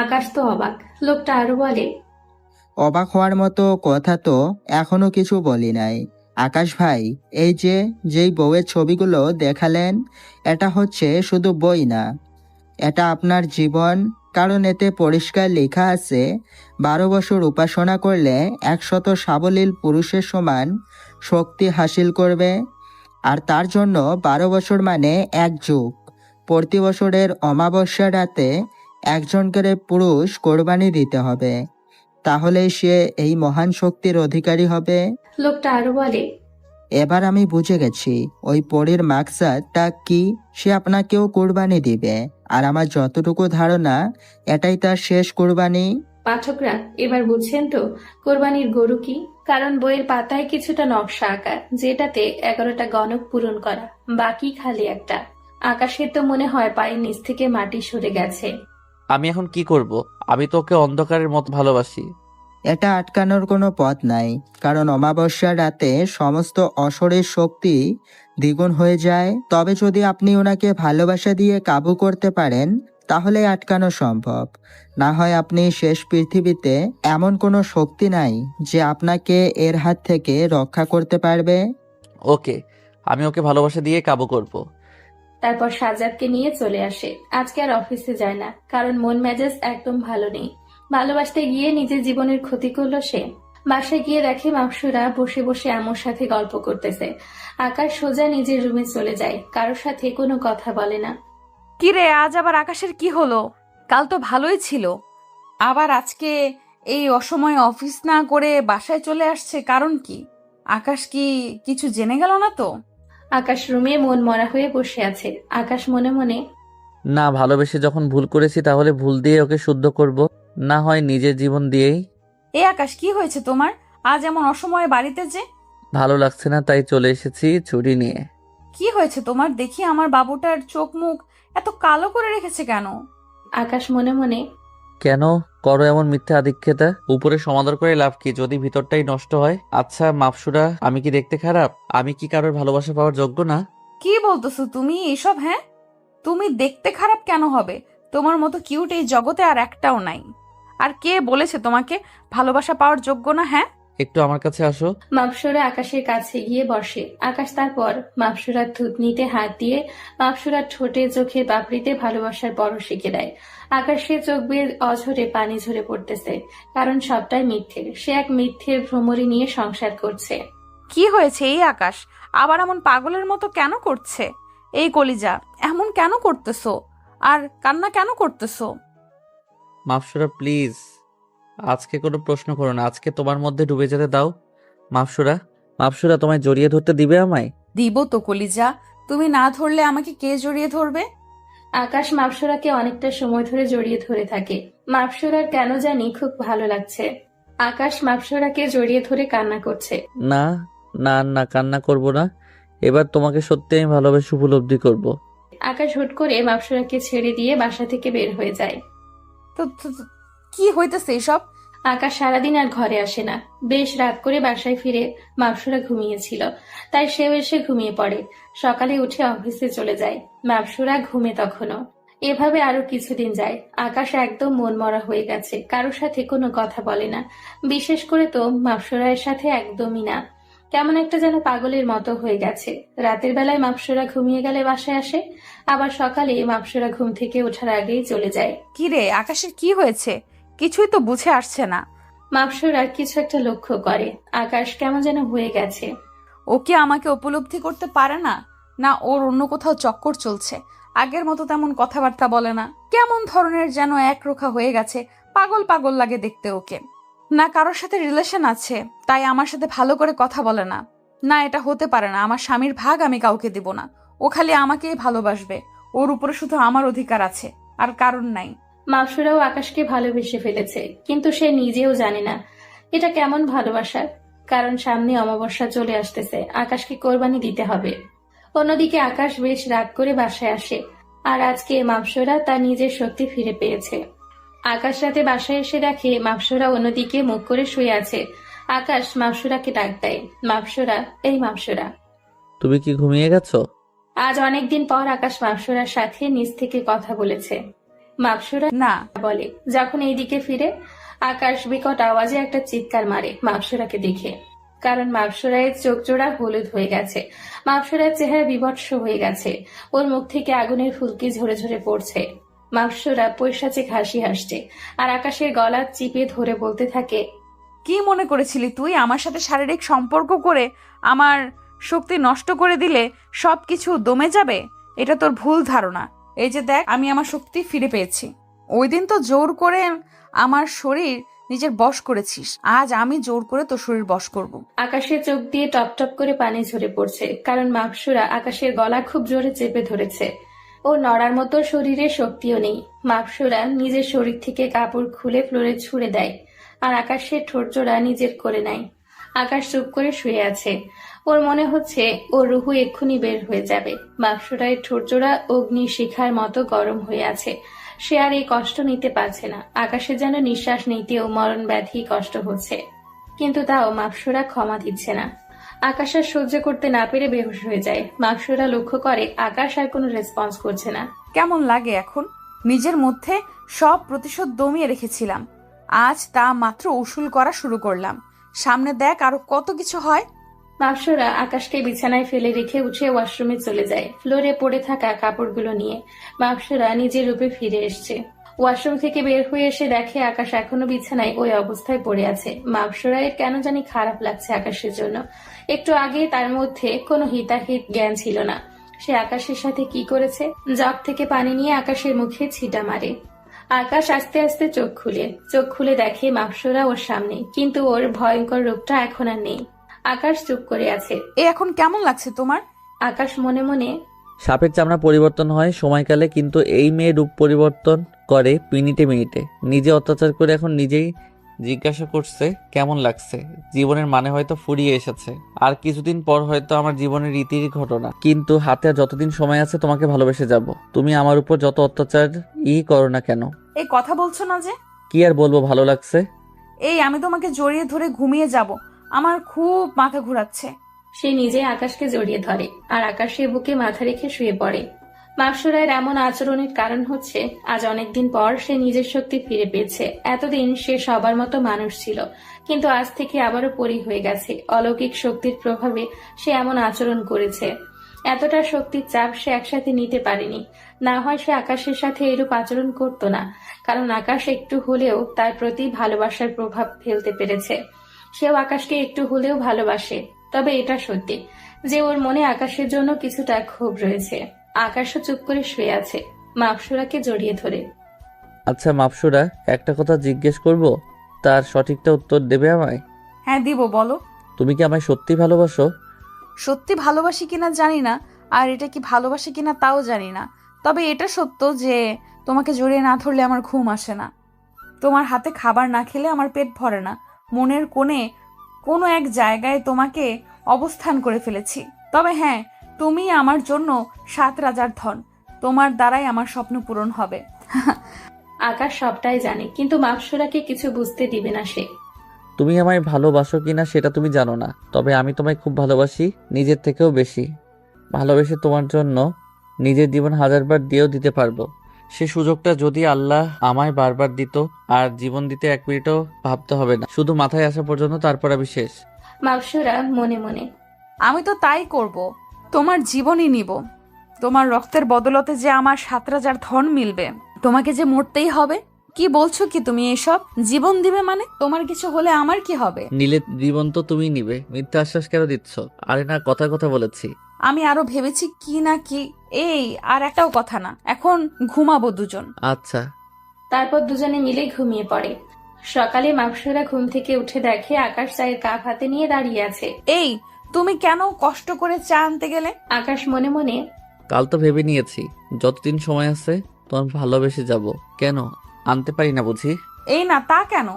আকাশ তো অবাক। লোকটা আরো বলে, অবাক হওয়ার মতো কথা তো এখনো কিছু বলি নাই। আকাশ ভাই, এই যেই বউয়ের ছবিগুলো দেখালেন, এটা হচ্ছে শুধু বই না, এটা আপনার জীবন। কারণ এতে পরিষ্কার লেখা আছে 12 বছর উপাসনা করলে 100 সাবলীল পুরুষের সমান শক্তি হাসিল করবে। আর তার জন্য 12 বছর মানে 1 যুগ। প্রতি বছরের অমাবস্যা রাতে একজন করে পুরুষ কোরবানি দিতে হবে, তাহলেই সে এই মহান শক্তির অধিকারী হবে। লোকটা আরো বলে, এবার আমি বুঝে গেছি ওই পরীর মাকসাদটা কি। সে আপনাকেও কোরবানি দিবে, আর আমার যতটুকু ধারণা এটাই তার শেষ কোরবানি। পাঠকরা এবার বুঝছেন তো কোরবানির গরু কি? কারণ বইয়ের পাতায় কিছুটা নকশা আঁকা, যেটাতে 11টা গণক পূরণ করা, বাকি খালি একটা। আকাশের তো মনে হয় পায়ের নিচ থেকে মাটি সরে গেছে। আমি এখন কি করব? আমি তোকে অন্ধকারের মতো ভালোবাসি। এটা আটকানোর কোনো পথ নাই, কারণ অমাবস্যার রাতে সমস্ত অশরীর শক্তি দ্বিগুণ হয়ে যায়। তবে যদি আপনি ওনাকে ভালোবাসা দিয়ে কাবু করতে পারেন, তাহলে আটকানো সম্ভব। না হয় আপনি শেষ পৃথিবীতে এমন কোনো শক্তি নাই যে আপনাকে এর হাত থেকে রক্ষা করতে পারবে। ওকে, আমি ওকে ভালোবাসা দিয়ে কাবু করব। তারপর সাজ্জাদকে নিয়ে চলে আসে। আজকে আর অফিসে যায় না, কারণ মন মেজাজ একদম ভালো নেই। ভালোবাসতে গিয়ে নিজের জীবনের ক্ষতি করলো সে। বাসায় গিয়ে দেখে মাকসুরা বসে বসে আম্মুর সাথে গল্প করতেছে। আকাশ সোজা নিজের রুমে চলে যায়, কারোর সাথে কোনো কথা বলে না। কি রে, আজ আবার আকাশের কি হলো? কাল তো ভালোই ছিল, আবার আজকে এই অসময়ে অফিস না করে বাসায় চলে আসছে, কারণ কি? আকাশ কি কিছু জেনে গেল না তো? আকাশ রুমে মন মরা হয়ে বসে আছে। আকাশ মনে মনে না, ভালোবেসে যখন ভুল করেছি তাহলে ভুল দিয়ে ওকে শুদ্ধ করব, না হয় নিজের জীবন দিয়েই। এ আকাশ, কি হয়েছে তোমার? আজ এমন অসময়ে বাড়িতে যে? ভালো লাগছে না তাই চলে এসেছি ছুরি নিয়ে। কি হয়েছে তোমার? দেখি আমার বাবুটার চোখ মুখ এত কালো করে রেখেছে কেন? আকাশ মনে মনে কেন করো এমন মিথ্যা আদিক্ষেতা? উপরে সমাদর করে লাভ কি যদি ভিতরটাই নষ্ট হয়? আচ্ছা মাপসুরা, আমি কি দেখতে খারাপ? আমি কি কারোর ভালোবাসা পাওয়ার যোগ্য না? কি বলতেছো তুমি এসব? হ্যাঁ, তুমি দেখতে খারাপ কেন হবে? তোমার মতো কিউট এই জগতে আর একটাও নাই। আর কে বলেছে তোমাকে ভালোবাসা পাওয়ার যোগ্য না? হ্যাঁ, একটু আমার কাছে আসো। মাপসুরা আকাশের কাছে গিয়ে বসে। আকাশ তারপর মাপসুরার থুতনিতে হাত দিয়ে মাপসুরার ঠোঁটে চোখে পাপড়িতে ভালোবাসার পরশ শিখে দেয়। আকাশের চোখ বেয়ে অঝরে পানি ঝরে পড়তেছে, কারণ সবটাই মিথ্যে। সে এক মিথ্যের ভ্রমরি নিয়ে সংসার করছে। কি হয়েছে এই আকাশ? আবার এমন পাগলের মতো কেন করছে? এই কলিজা, এমন কেন করতেছো? আর কান্না কেন করতেছো? মাপসুরা প্লিজ, আজকে কোনো প্রশ্ন করো না, আজকে তোমার মধ্যে ডুবে যেতে দাও। মাপসুরা, মাপসুরা তোমায় জড়িয়ে ধরতে দিবে আমায়? দিব তো কলিজা, তুমি না ধরলে আমাকে কে জড়িয়ে ধরবে? আকাশ মাপসুরাকে অনেকটা সময় ধরে জড়িয়ে ধরে থাকে। মাপসুরার কেন জানি খুব ভালো লাগছে। আকাশ মাপসুরাকে জড়িয়ে ধরে কান্না করছে। না না না, কান্না করব না, এবার তোমাকে সত্যি আমি ভালোবেসে উপলব্ধি করব। আকাশ হুট করে মাপসুরাকে ছেড়ে দিয়ে বাসা থেকে বের হয়ে যায়। তো কি হইতেছে এসব? আকাশ সারাদিন আর ঘরে আসে না। বেশ রাত করে বাসায় ফিরে মাপসুরা ঘুমিয়েছিল, তাই সেও এসে ঘুমিয়ে পড়ে। সকালে উঠে অফিসে চলে যায়। মাপসুরা ঘুমে তখনও। এভাবে আরো কিছুদিন যায়। আকাশ একদম মনমরা হয়ে গেছে, কারোর সাথে কোনো কথা বলে না, বিশেষ করে তো মাপসুরার সাথে একদমই না। কেমন একটা যেন পাগলের মতো হয়ে গেছে। রাতের বেলায় মাপসুরা ঘুমিয়ে গেলে বাসায় আসে, আবার সকালে মাপসুরা ঘুম থেকে ওঠার আগেই চলে যায়। কি রে, আকাশের কি হয়েছে? কিছুই তো বুঝে আসছে না। মাপসুরা কিছু একটা লক্ষ্য করে। আকাশ কেমন যেন হয়ে গেছে। ও কি আমাকে উপলব্ধি করতে পারে না? না ওর অন্য কোথাও চক্কর চলছে? আগের মতো তেমন কথাবার্তা বলে না, কেমন ধরনের যেন একরোখা হয়ে গেছে। পাগল পাগল লাগে দেখতে ওকে। না কারোর সাথে রিলেশন আছে তাই আমার সাথে ভালো করে কথা বলে না। না, এটা হতে পারে না। আমার স্বামীর ভাগ আমি কাউকে দিব না। ও খালি আমাকেই ভালোবাসবে। ওর উপরে শুধু আমার অধিকার আছে, আর কারণ নাই। মাপসুরাও আকাশকে ভালোবেসে ফেলেছে, কিন্তু সে নিজেও জানে না এটা কেমন ভালোবাসা। কারণ সামনে অমাবস্যা চলে আসতেছে, আকাশকে কোরবানি দিতে হবে। অন্যদিকে আকাশ বেশ রাগ করে বাসায় আসে, আর আজকে মাপসুরা তার নিজের শক্তি ফিরে পেয়েছে। আকাশ রাতে বাসায় এসে দেখে মাপসুরা অন্যদিকে মুখ করে শুয়ে আছে। আকাশ মাপসুরাকে ডাক দেয়। মাপসুরা, এই মাপসুরা। তুমি কি ঘুমিয়ে গেছো? আজ অনেকদিন পর আকাশ মাপসুরার সাথে নিজ থেকে কথা বলেছে। মাপসুরা না, বলে। যখন এইদিকে ফিরে আকাশ বিকট আওয়াজে একটা চিৎকার মারে মাপসুরাকে দেখে, কারণ মাপসুরায়ের চোখ জোড়া হলুদ হয়ে গেছে। মাপসুরার চেহারা বিভৎস হয়ে গেছে। ওর মুখ থেকে আগুনের ফুলকি ঝরে ঝরে পড়ছে। মাপসুরা পৈশাচিক হাসি হাসছে, আর আকাশের গলা চিপে ধরে বলতে থাকে, কি মনে করেছিলি তুই আমার সাথে শারীরিক সম্পর্ক করে আমার শক্তি নষ্ট করে দিলে সবকিছু দমে যাবে? এটা তোর ভুল ধারণা। এই যে দেখ, আমি আমার শক্তি ফিরে পেয়েছি। ওই দিন তো জোর করে আমার শরীর নিজের বশ করেছিস, আজ আমি জোর করে তোর শরীর বশ করব। আকাশের চোখ দিয়ে টপ টপ করে পানি ঝরে পড়ছে, কারণ মাপসুরা আকাশের গলা খুব জোরে চেপে ধরেছে। ও নড়ার মতো শরীরে শক্তিও নেই। মাপসুরা নিজের শরীর থেকে কাপড় খুলে ফ্লোরে ছুঁড়ে দেয়, আর আকাশের ঠোঁট জোড়া নিজের করে নেয়। আকাশ চুপ করে শুয়ে আছে। ওর মনে হচ্ছে ওর রুহু এক্ষুনি বের হয়ে যাবে। মাপসুরায়ের ঠোঁট জোড়া অগ্নি শিখার মতো গরম হয়ে আছে। সে আর এই কষ্ট নিতে পারছে না। আকাশে যেন নিঃশ্বাস নিতেও মরণ ব্যাধি কষ্ট হচ্ছে, কিন্তু তাও মাপসুরা ক্ষমা দিচ্ছে না। আকাশ আর সহ্য করতে না পেরে বেহুশ হয়ে যায়। মাপসুরা লক্ষ্য করে আকাশ আর কোনো রেসপন্স করছে না। কেমন লাগে এখন? নিজের মধ্যে সব প্রতিশোধ দমিয়ে রেখেছিলাম, আজ তা মাত্র উসুল করা শুরু করলাম। সামনে দেখ আরো কত কিছু হয়। মাপসুরা আকাশকে বিছানায় ফেলে রেখে উঠে ওয়াশরুমে চলে যায়, ফ্লোরে পড়ে থাকা কাপড়গুলো নিয়ে। মাপসুরা নিজের রূপে ফিরে এসছে। ওয়াশরুম থেকে বের হয়ে এসে দেখে আকাশ এখনো বিছানায় ওই অবস্থায় পড়ে আছে। মাপসরায়ের কেন জানি খারাপ লাগছে আকাশের জন্য। একটু আগে তার মধ্যে কোনো হিতাহিত জ্ঞান ছিল না। সে আকাশের সাথে কি করেছে? জগ থেকে পানি নিয়ে আকাশের মুখে ছিটা মারে। আকাশ আস্তে আস্তে চোখ খুলে দেখে মাপসরা ওর সামনে, কিন্তু ওর ভয়ঙ্কর রূপটা এখন আর নেই। আকাশ চুপ করে আছে। এ এখন কেমন লাগছে তোমার? আকাশ মনে মনে সাপের চামড়া পরিবর্তন হয় সময়কালে, কিন্তু এই মেয়ে রূপ পরিবর্তন করে মিনিটে মিনিটে। নিজে অত্যাচার করে এখন নিজেই জিজ্ঞাসা করছে কেমন লাগছে। জীবনের মানে হয়তো ফুরিয়ে এসেছে, আর কিছুদিন পর হয়তো আমার জীবনের রীতির ঘটনা। কিন্তু হাতে আর যতদিন সময় আছে তোমাকে ভালোবেসে যাব। তুমি আমার উপর যত অত্যাচার করো না কেন। এই কথা বলছো না যে? কি আর বলবো, ভালো লাগছে। এই আমি তোমাকে জড়িয়ে ধরে ঘুমিয়ে যাব, আমার খুব মাথা ঘোরাচ্ছে। সে নিজে আকাশকে জড়িয়ে ধরে আর আকাশের বুকে মাথা রেখে শুয়ে পড়ে। মাপসরায়ের এমন আচরণের কারণ হচ্ছে আজ অনেকদিন পর সে নিজের শক্তি ফিরে পেয়েছে। এতদিন সে সবার মতো মানুষ ছিল, কিন্তু আজ থেকে আবারও পরী হয়ে গেছে। অলৌকিক শক্তির প্রভাবে সে এমন আচরণ করেছে। এতটা শক্তির চাপ সে একসাথে নিতে পারেনি। না হয় সে আকাশের সাথে এরূপ আচরণ করত না, কারণ আকাশ একটু হলেও তার প্রতি ভালোবাসার প্রভাব ফেলতে পেরেছে। সেও আকাশকে একটু হলেও ভালোবাসে। তবে এটা সত্যি যে ওর মনে আকাশের জন্য কিছুটা ক্ষোভ রয়েছে। আকাশও চুপ করে শুয়ে আছে, মাপসুরাকে জড়িয়ে ধরে। আচ্ছা মাপসুরা, একটা কথা জিজ্ঞেস করব, তার সঠিকটা উত্তর দেবে আমায়? হ্যাঁ দিব, বলো। তুমি কি আমায় সত্যি ভালোবাসো? সত্যি ভালোবাসি কিনা জানি না, আর এটা কি ভালোবাসি কিনা তাও জানি না। তবে এটা সত্য যে তোমাকে জড়িয়ে না ধরলে আমার ঘুম আসে না, তোমার হাতে খাবার না খেলে আমার পেট ভরে না। মনের কোণে কোনো এক জায়গায় তোমাকে অবস্থান করে ফেলেছি। তবে হ্যাঁ, তুমি আমার জন্য 7 রাজার ধন, তোমার দ্বারাই আমার স্বপ্ন পূরণ হবে। আকাশ সবটাই জানে, কিন্তু মাপসুরাকে কিছু বুঝতে দিবে না সে। তুমি আমায় ভালোবাসো কিনা সেটা তুমি জানো না, তবে আমি তোমায় খুব ভালোবাসি, নিজের থেকেও বেশি। ভালোবেসে তোমার জন্য নিজের জীবন 1000বার দিয়েও দিতে পারবো। সে সুযোগটা যদি আল্লাহ আমায় বারবার দিত, আর জীবন দিতে 1 মিনিটও ভাবতে হবে না, শুধু মাথায় আসা পর্যন্ত, তারপর আমি শেষ। মাপসুরা মনে মনে আমি তো তাই করব, তোমার জীবনই নিব। তোমার রক্তের বদলতে যে আমার 7 রাজার ধন মিলবে, তোমাকে যে মরতেই হবে। কি বলছো কি তুমি এসব? জীবন দিবে মানে? তোমার কিছু হলে আমার কি হবে? নিলে জীবন তো তুমি নিবে, মিথ্যা আশ্বাস কেন দিচ্ছ? আরে না, কথা কথা বলেছি। আমি আরো ভেবেছি কি না কি। এই আর একটাও কথা না, এখন ঘুমাবো দুজন। আচ্ছা। তারপর দুজনে মিলে ঘুমিয়ে পড়ে। সকালে মাপসুরা ঘুম থেকে উঠে দেখে আকাশ চায়ের কাপ হাতে নিয়ে দাঁড়িয়ে আছে। এই তুমি কেন কষ্ট করে চা আনতে গেলে? আকাশ মনে মনে কাল তো ভেবে নিয়েছি যতদিন সময় আছে তোমার ভালোবেসে যাব। কেন আনতে পারি না বুঝি? এই না, তা কেন?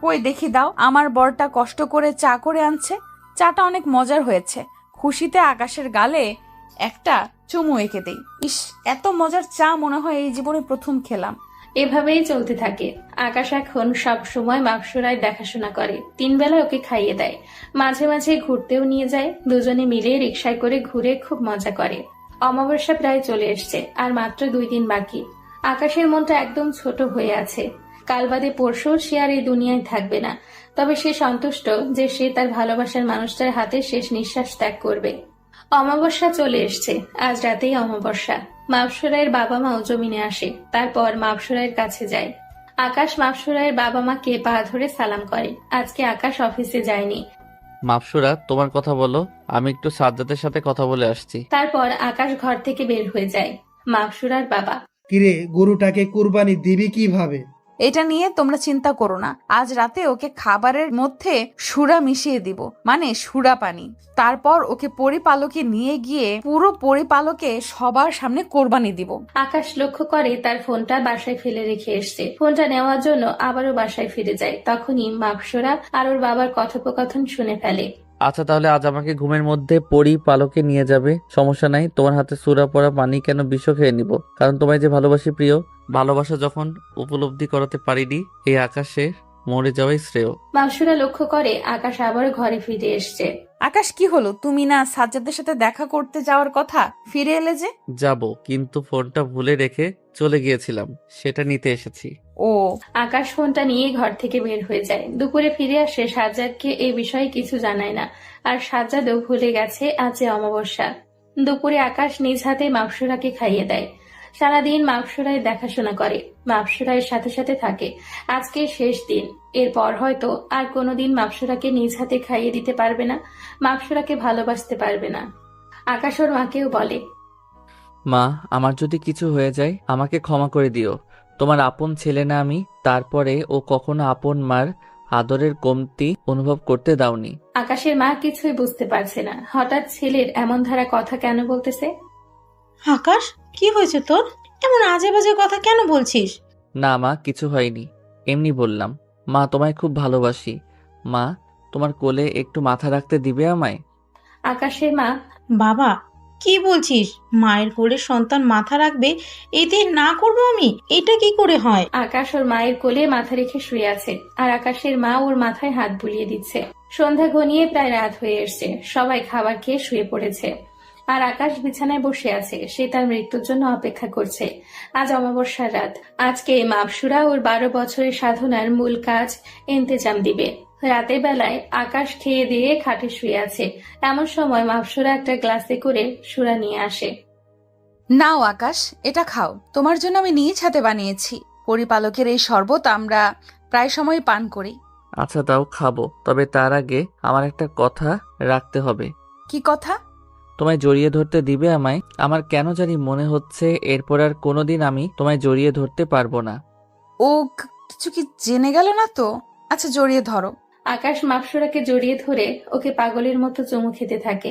কই দেখি দাও, আমার বরটা কষ্ট করে চা করে আনছে। চাটা অনেক মজার হয়েছে। খুশিতে আকাশের গালে একটা চুমু এঁকে দেই। ইস, এত মজার চা মনে হয় এই জীবনে প্রথম খেলাম। এভাবেই চলতে থাকে। আকাশ এখন সব সময় মাপসুরায় দেখাশোনা করে, 3 বেলা ওকে খাইয়ে দেয়, মাঝে মাঝে ঘুরতেও নিয়ে যায়। দুজনে মিলে রিকশায় করে ঘুরে খুব মজা করে। অমাবস্যা প্রায় চলে এসছে, আর মাত্র 2 দিন বাকি। আকাশের মনটা একদম ছোট হয়ে আছে। কাল বাদে পরশু সে আর এই দুনিয়ায় থাকবে না, তবে সে সন্তুষ্ট যে সে তার ভালোবাসার মানুষটার হাতে শেষ নিঃশ্বাস ত্যাগ করবে। অমাবস্যা চলে এসছে, আজ রাতেই অমাবস্যা। মাপসুরায়ের বাবা মাও জমিনে আসে, তারপর মাপসুরায়ের কাছে যায়। আকাশ মাপসুরায়ের বাবা মাকে পা ধরে সালাম করে। আজকে আকাশ অফিসে যায়নি। মাপসুরা, তোমার কথা বলো, আমি একটু সাজ্জাদের সাথে কথা বলে আসছি। তারপর আকাশ ঘর থেকে বের হয়ে যায়। মাপসুরার বাবা কিরে, গরুটাকে কুরবানি দিবি কিভাবে? এটা নিয়ে তোমরা চিন্তা করো না, আজ রাতে ওকে খাবারের মধ্যে সুরা মিশিয়ে দিব, মানে সুরা পানি। তারপর ওকে পরিপালকে নিয়ে গিয়ে পুরো পরিপালকে সবার সামনে কোরবানি দিব। আকাশ লক্ষ্য করে তার ফোনটা বাসায় ফেলে রেখে এসছে। ফোনটা নেওয়ার জন্য আবারও বাসায় ফিরে যায়। তখনই মাপসুরা আর ওর বাবার কথোপকথন শুনে ফেলে। আচ্ছা তাহলে আজ আমাকে ঘুমের মধ্যে পরিপালকে নিয়ে যাবে, সমস্যা নাই। তোমার হাতে সুরা পড়া পানি কেন বিষ খেয়ে নিব, কারণ তোমায় যে ভালোবাসি প্রিয়। ভালোবাসা যখন উপলব্ধি করাতে পারিনি, এই আকাশে মরে যাওয়াই শ্রেয়। মাপসুরা লক্ষ্য করে আকাশ আবারও ঘরে ফিরে এসছে। আকাশ, কি হলো? তুমি না সাজ্জাদের সাথে দেখা করতে যাওয়ার কথা, ফিরে এলে যে? যাব, কিন্তু ফোনটা ভুলে রেখে চলে গিয়েছিলাম, সেটা নিতে এসেছি। ও। আকাশ ফোনটা নিয়ে ঘর থেকে বের হয়ে যায়। দুপুরে ফিরে আসে, সাজ্জাদকে এই বিষয়ে কিছু জানায় না, আর সাজ্জাদও ভুলে গেছে আজ যে অমাবস্যা। দুপুরে আকাশ নিজ হাতে মাপসুরাকে খাইয়ে দেয়। সারাদিন মাপসুরায় দেখাশোনা করে, মাপসুরায়ের সাথে সাথে থাকে। আজকে শেষ দিন, এরপর হয়তো আর কোনোদিন মাপসুরাকে নিজ হাতে খাইয়ে দিতে পারবে না, মাপসুরাকে ভালোবাসতে পারবে না। আকাশ ওর মাকেও বলে, মা, আমার যদি কিছু হয়ে যায় আমাকে ক্ষমা করে দিও। তোমার আপন ছেলে না আমি, তারপরে ও কখনো আপন মার আদরের কমতি অনুভব করতে দাওনি। আকাশের মা কিছুই বুঝতে পারছে না, হঠাৎ ছেলের এমন ধারা কথা কেন বলতেছে। আকাশ, কি হয়েছে তোর? এমন আজে বাজে কথা কেন বলছিস? না মা, কিছু হয়নি, এমনি বললাম। মা, তোমায় খুব ভালোবাসি। মা, তোমার কোলে একটু মাথা রাখতে দিবে আমায়? আকাশের মা, বাবা, কি বলছিস? মায়ের কোলে সন্তান মাথা রাখবে, এতে না করবো আমি? এটা কি করে হয়? আকাশ ওর মায়ের কোলে মাথা রেখে শুয়ে আছে, আর আকাশের মা ওর মাথায় হাত বুলিয়ে দিচ্ছে। সন্ধ্যা ঘনিয়ে প্রায় রাত হয়ে এসছে, সবাই খাবার খেয়ে শুয়ে পড়েছে, আর আকাশ বিছানায় বসে আছে। সে তার মৃত্যুর জন্য অপেক্ষা করছে। আজ অমাবস্যার রাত, আজকে মাপসুরা ওর 12 বছরের সাধনার মূল কাজ ইন্তেজাম দিবে। রাতের বেলায় আকাশ খেয়ে দিয়ে খাটে শুয়ে আছে, এমন সময় মাপসুরা একটা গ্লাসে করে সুরা নিয়ে আসে। নাও আকাশ, এটা খাও, তোমার জন্য আমি নিজ হাতে বানিয়েছি। পরিপালকের এই শরবত আমরা প্রায় সময় পান করি। আচ্ছা দাও, খাবো, তবে তার আগে আমার একটা কথা রাখতে হবে। কি কথা? তোমায় জড়িয়ে ধরতে দিবে আমায়? আমার কেন জানি মনে হচ্ছে এরপর আর কোনোদিন আমি তোমায় জড়িয়ে ধরতে পারবো না। ও কিছু কি জেনে গেল না তো? আচ্ছা, জড়িয়ে ধরো। আকাশ মাপসুরাকে জড়িয়ে ধরে ওকে পাগলের মতো চুমু খেতে থাকে।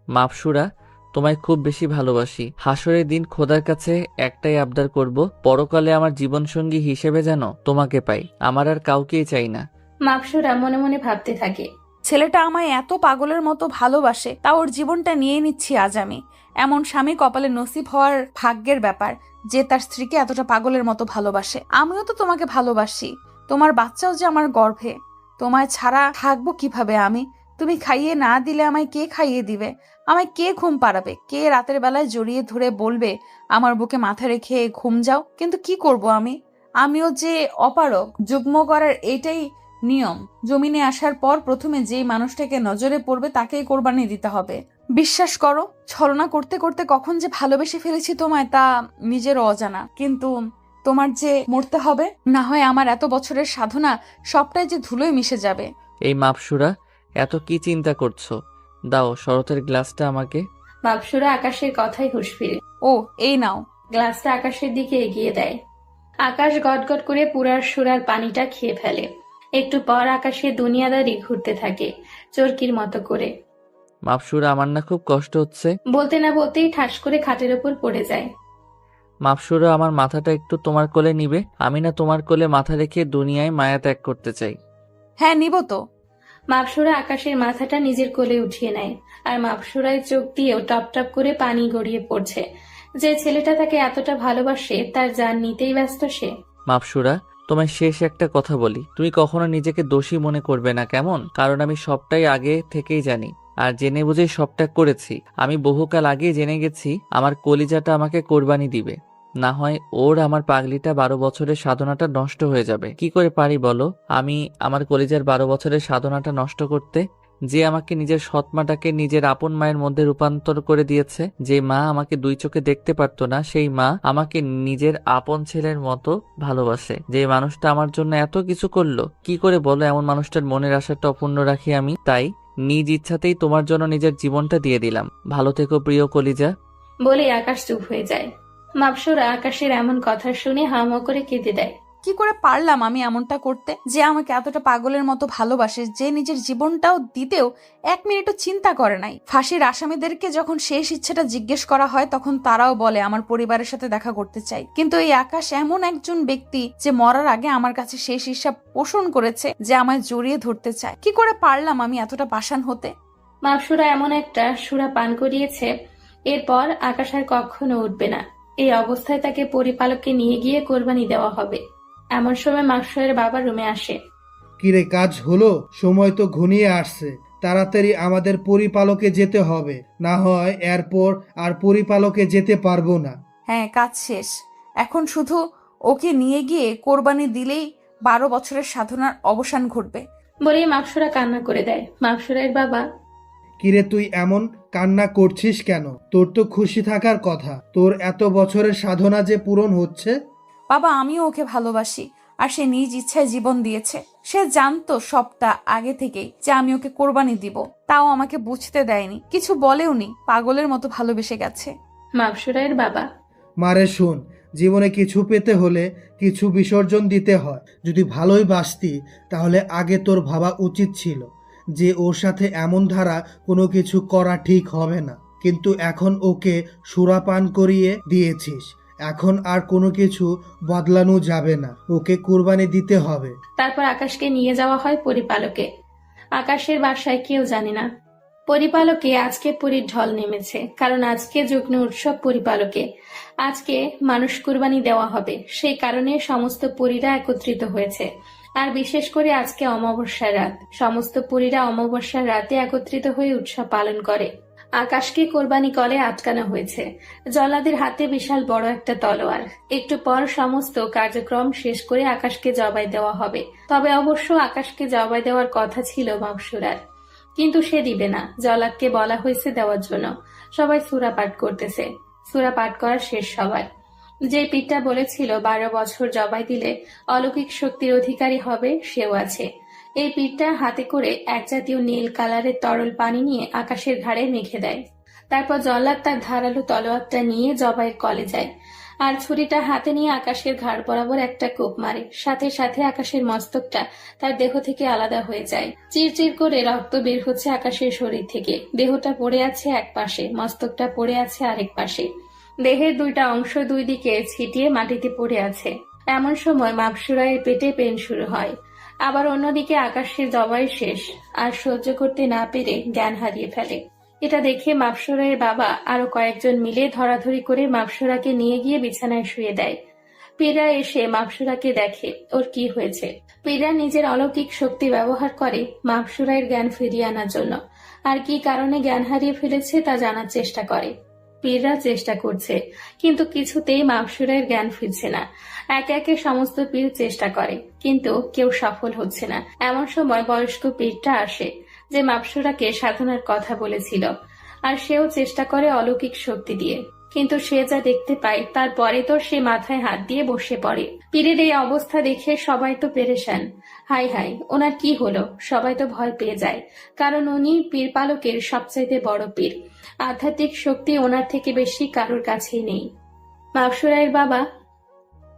মাপসুরা, তোমায় খুব বেশি ভালোবাসি। হাসরের দিন খোদার কাছে একটাই আবদার করব, পরকালে আমার জীবনসঙ্গী হিসেবে যেন তোমাকে পাই। আমার আর কাউকেই চাই না। মাপসুরা মনে মনে ভাবতে থাকে, ছেলেটা আমায় এত পাগলের মতো ভালোবাসে, তা ওর জীবনটা নিয়ে নিচ্ছি আজ আমি। এমন স্বামী কপালে নসিব হওয়ার ভাগ্যের ব্যাপার, যে তার স্ত্রীকে এতটা পাগলের মতো ভালোবাসে। আমিও তো তোমাকে ভালোবাসি, তোমার বাচ্চাও যে আমার গর্ভে। তোমায় ছাড়া থাকবো কিভাবে আমি? তুমি খাইয়ে না দিলে আমায় কে খাইয়ে দিবে? আমায় কে ঘুম পাড়াবে? কে রাতের বেলায় জড়িয়ে ধরে বলবে আমার বুকে মাথা রেখে ঘুম যাও? কিন্তু কি করব আমি? আমিও যে অপারক, যুগ্ম করার এটাই নিয়ম। জমিনে আসার পর প্রথমে যেই মানুষটাকে নজরে পড়বে তাকেই কোরবানি দিতে হবে। বিশ্বাস করো, ছলনা করতে করতে কখন যে ভালোবেসে ফেলেছি তোমায় তা নিজেরও অজানা। কিন্তু তোমার যে মরতে হবে, না হয় আমার এত বছরের সাধনা সবটাই যে ধুলোয় মিশে যাবে। এই মাপসুরা, এত কি চিন্তা করছো? দাও শরতের গ্লাসটা আমাকে। মাপসুরা আকাশের কথাই হুঁশ ফিরে ও, এই নাও। গ্লাসটা আকাশের দিকে এগিয়ে দেয়। আকাশ গটগট করে পুরার সুরার পানিটা খেয়ে ফেলে। একটু পর আকাশে দুনিয়াদারি ঘুরতে থাকে চরকির মতো করে। মাপসুরা, আমার না খুব কষ্ট হচ্ছে। বলতে না বলতেই ঠাস করে খাটের ওপর পড়ে যায়। মাপসুরা, আমার মাথাটা একটু তোমার কোলে নিবে? আমি না তোমার কোলে মাথা রেখে দুনিয়ায় মায়া ত্যাগ করতে চাই। হ্যাঁ, নিব তো। মাপসুরা আকাশের মাথাটা নিজের কোলে উঠিয়ে নেয়, আর মাপসুরায় চোখ দিয়েও টপ টপ করে পানি গড়িয়ে পড়ছে। যে ছেলেটা তাকে এতটা ভালোবাসে তার জান নিতেই ব্যস্ত সে। মাপসুরা, তোমায় শেষ একটা কথা বলি, তুমি কখনো নিজেকে দোষী মনে করবে না, কেমন? কারণ আমি সবটাই আগে থেকেই জানি, আর জেনে বুঝেই সবটা করেছি। আমি বহুকাল আগেই জেনে গেছি আমার কলিজাটা আমাকে কোরবানি দিবে, না হয় ওর আমার পাগলিটা 12 বছরের সাধনাটা নষ্ট হয়ে যাবে। কি করে পারি বলো আমি আমার কলিজার 12 বছরের সাধনাটা নষ্ট করতে? যে আমাকে নিজের সৎমাটাকে নিজের আপন মায়ের মধ্যে রূপান্তর করে দিয়েছে, যে মা আমাকে 2 চোখে দেখতে পারতো না, সেই মা আমাকে নিজের আপন ছেলের মতো ভালোবাসে। যে মানুষটা আমার জন্য এত কিছু করলো, কি করে বলো এমন মানুষটার মনের আশাটা অপূর্ণ রাখি আমি? তাই নিজ ইচ্ছাতেই তোমার জন্য নিজের জীবনটা দিয়ে দিলাম। ভালো থেকো প্রিয় কলিজা। বলে আকাশ চুপ হয়ে যায়। মাপসুরা আকাশের এমন কথা শুনে হামো করে কেঁদে দেয়। কি করে পারলাম আমি এমনটা করতে? যে আমাকে এতটা পাগলের মতো ভালোবাসে, যে নিজের জীবনটাও দিতেও 1 মিনিটও চিন্তা করে নাই। ফাঁসির আসামিদেরকে যখন শেষ ইচ্ছেটা জিজ্ঞেস করা হয় তখন তারাও বলে আমার পরিবারের সাথে দেখা করতে চাই। কিন্তু এই আকাশ এমন একজন ব্যক্তি যে মরার আগে আমার কাছে শেষ ইচ্ছা পোষণ করেছে, যে আমায় জড়িয়ে ধরতে চায়। কি করে পারলাম আমি এতটা পাষাণ হতে? মাপসুরা এমন একটা সুরা পান করিয়েছে, এরপর আকাশ আর কখনো উঠবে না। এই অবস্থায় তাকে পরিপালককে নিয়ে গিয়ে কোরবানি দেওয়া হবে। এমন সময় মাপসুরের বাবা রুমে আসে। কিরে, কাজ হলো? সময় তো ঘনিয়ে আসছে, তাড়াতাড়ি আমাদের পরিপালকে যেতে হবে, না হয় এরপর আর পরিপালকে যেতে পারবো না। হ্যাঁ, কাজ শেষ। এখন শুধু ওকে নিয়ে গিয়ে কোরবানি দিলেই 12 বছরের সাধনার অবসান ঘটবে। বলেই মাপসুরা কান্না করে দেয়। মাপসুরের বাবা, কিরে তুই এমন কান্না করছিস কেন? তোর তো খুশি থাকার কথা, তোর এত বছরের সাধনা যে পূরণ হচ্ছে। বাবা, আমিও ওকে ভালোবাসি, আর সে নিজ ইচ্ছায় জীবন দিয়েছে। সে জানতো সবটা আগে থেকেই যে আমি ওকে কোরবানি দিব, তাও আমাকে বুঝতে দেয়নি, কিছু বলেওনি, পাগলের মতো ভালোবেসে গেছে। মাপসুরাইয়ের বাবা। মারে শোন, জীবনে কিছু পেতে হলে কিছু বিসর্জন দিতে হয়। যদি ভালোই বাসতি তাহলে আগে তোর ভাবা উচিত ছিল যে ওর সাথে এমন ধারা কোনো কিছু করা ঠিক হবে না, কিন্তু এখন ওকে সুরাপান করিয়ে দিয়েছিস। এখন আর কোনো কিছু বদলানো যাবে না, ওকে কুরবানি দিতে হবে। তারপর আকাশকে নিয়ে যাওয়া হয় পরিপালকে। আকাশের বাসায় কেউ জানে না পরিপালকে আজকে পরীর ঢল নেমেছে, কারণ আজকে যজ্ঞ উৎসব পরিপালকে। আজকে মানুষ কুরবানি দেওয়া হবে, সেই কারণে সমস্ত পরীরা একত্রিত হয়েছে। আর বিশেষ করে আজকে অমাবস্যার রাত, সমস্ত পরীরা অমাবস্যার রাতে একত্রিত হয়ে উৎসব পালন করে। আকাশকে কোরবানি কলে আটকানো হয়েছে জল্লাদের হাতে বিশাল বড় একটা তলোয়ার। একটু পর সমস্ত কার্যক্রম শেষ করে আকাশকে জবাই দেওয়া হবে। তবে অবশ্য আকাশকে জবাই দেওয়ার কথা ছিল মাপসুরার, কিন্তু সে দিবে না। জল্লাদকে বলা হয়েছে দেওয়ার জন্য। সবাই সূরা পাঠ করতেছে। সূরা পাঠ করা শেষ সবার। যে পীরটা বলেছিল 12 বছর জবাই দিলে অলৌকিক শক্তির অধিকারী হবে, সেও আছে। এই পীরটা হাতে করে এক জাতীয় নীল কালারের তরল পানি নিয়ে আকাশের ঘাড়ে মেখে দেয়। তারপর জল্লাদ তার ধারালো তলোয়ারটা নিয়ে জবাইয়ের কলে যায়, আর ছুরিটা হাতে নিয়ে আকাশের ঘাড় বরাবর একটা কোপ মারে। সাথে সাথে আকাশের মস্তকটা তার দেহ থেকে আলাদা হয়ে যায়। চিরচির করে রক্ত বের হচ্ছে আকাশের শরীর থেকে। দেহটা পড়ে আছে এক পাশে, মস্তকটা পড়ে আছে আরেক পাশে। দেহের দুইটা অংশ দুই দিকে ছিটিয়ে মাটিতে পড়ে আছে। এমন সময় মাপসুরাইয়ের পেটে পেন শুরু হয়। আবার অন্যদিকে আকাশের জবাই শেষ, আর সহ্য করতে না পেরে জ্ঞান হারিয়ে ফেলে। এটা দেখে মাপসুরাইয়ের বাবা আরো কয়েকজন মিলে ধরাধরি করে মাপসুরাকে নিয়ে গিয়ে বিছানায় শুয়ে দেয়। পীররা এসে মাপসুরাকে দেখে ওর কি হয়েছে। পীররা নিজের অলৌকিক শক্তি ব্যবহার করে মাপসুরাইয়ের জ্ঞান ফিরিয়ে আনার জন্য, আর কি কারণে জ্ঞান হারিয়ে ফেলেছে তা জানার চেষ্টা করে। পীররা চেষ্টা করছে, কিন্তু কিছুতেই মাপসুরাইয়ের জ্ঞান ফিরছে না। একে একে সমস্ত পীর চেষ্টা করে, কিন্তু কেউ সফল হচ্ছে না। এমন সময় বয়স্ক পীরটা আসে, যে মাপসুরাকে সাধনার কথা বলেছিল, আর সেও চেষ্টা করে অলৌকিক শক্তি দিয়ে, কিন্তু সে যা দেখতে পায় তারপরে তো সে মাথায় হাত দিয়ে বসে পড়ে। পীরের এই অবস্থা দেখে সবাই তো পেরেশান। হাই হাই, ওনার কি হলো? সবাই তো ভয় পেয়ে যায়, কারণ উনি পীর পালকের সবচাইতে বড় পীর। আধ্যাত্মিক শক্তি ওনার থেকে বেশি কারোর কাছেই নেই। মাপসুরাইয়ের বাবা।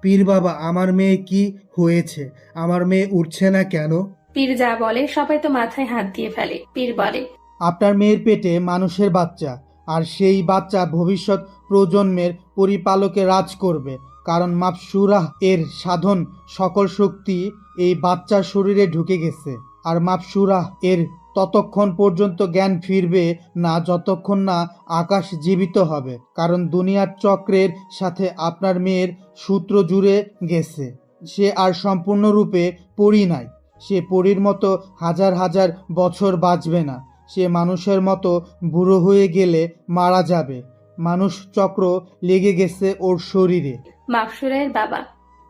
পীর বাবা, আমার মেয়ে কি হয়েছে? আমার মেয়ে উঠছে না কেন? পীর যা বলে সবাই তো মাথায় হাত দিয়ে ফেলে। পীর বলে, আপনার মেয়ের পেটে মানুষের বাচ্চা, আর সেই বাচ্চা ভবিষ্যৎ প্রজন্মের পরিপালকে রাজ করবে, কারণ মাপসুরাহ এর সাধন সকল শক্তি এই বাচ্চার শরীরে ঢুকে গেছে। আর মাপসুরাহ এর ততক্ষণ পর্যন্ত জ্ঞান ফিরবে না যতক্ষণ না আকাশ জীবিত হবে, কারণ দুনিয়ার চক্রের সাথে আপনার মেয়ের সূত্র জুড়ে গেছে। সে আর সম্পূর্ণরূপে পরী নাই। সে পরীর মতো হাজার হাজার বছর বাঁচবে না। সে মানুষের মতো বুড়ো হয়ে গেলে মারা যাবে। মানুষ চক্র লেগে গেছে ওর শরীরে। মাপসুরাইয়ের বাবা।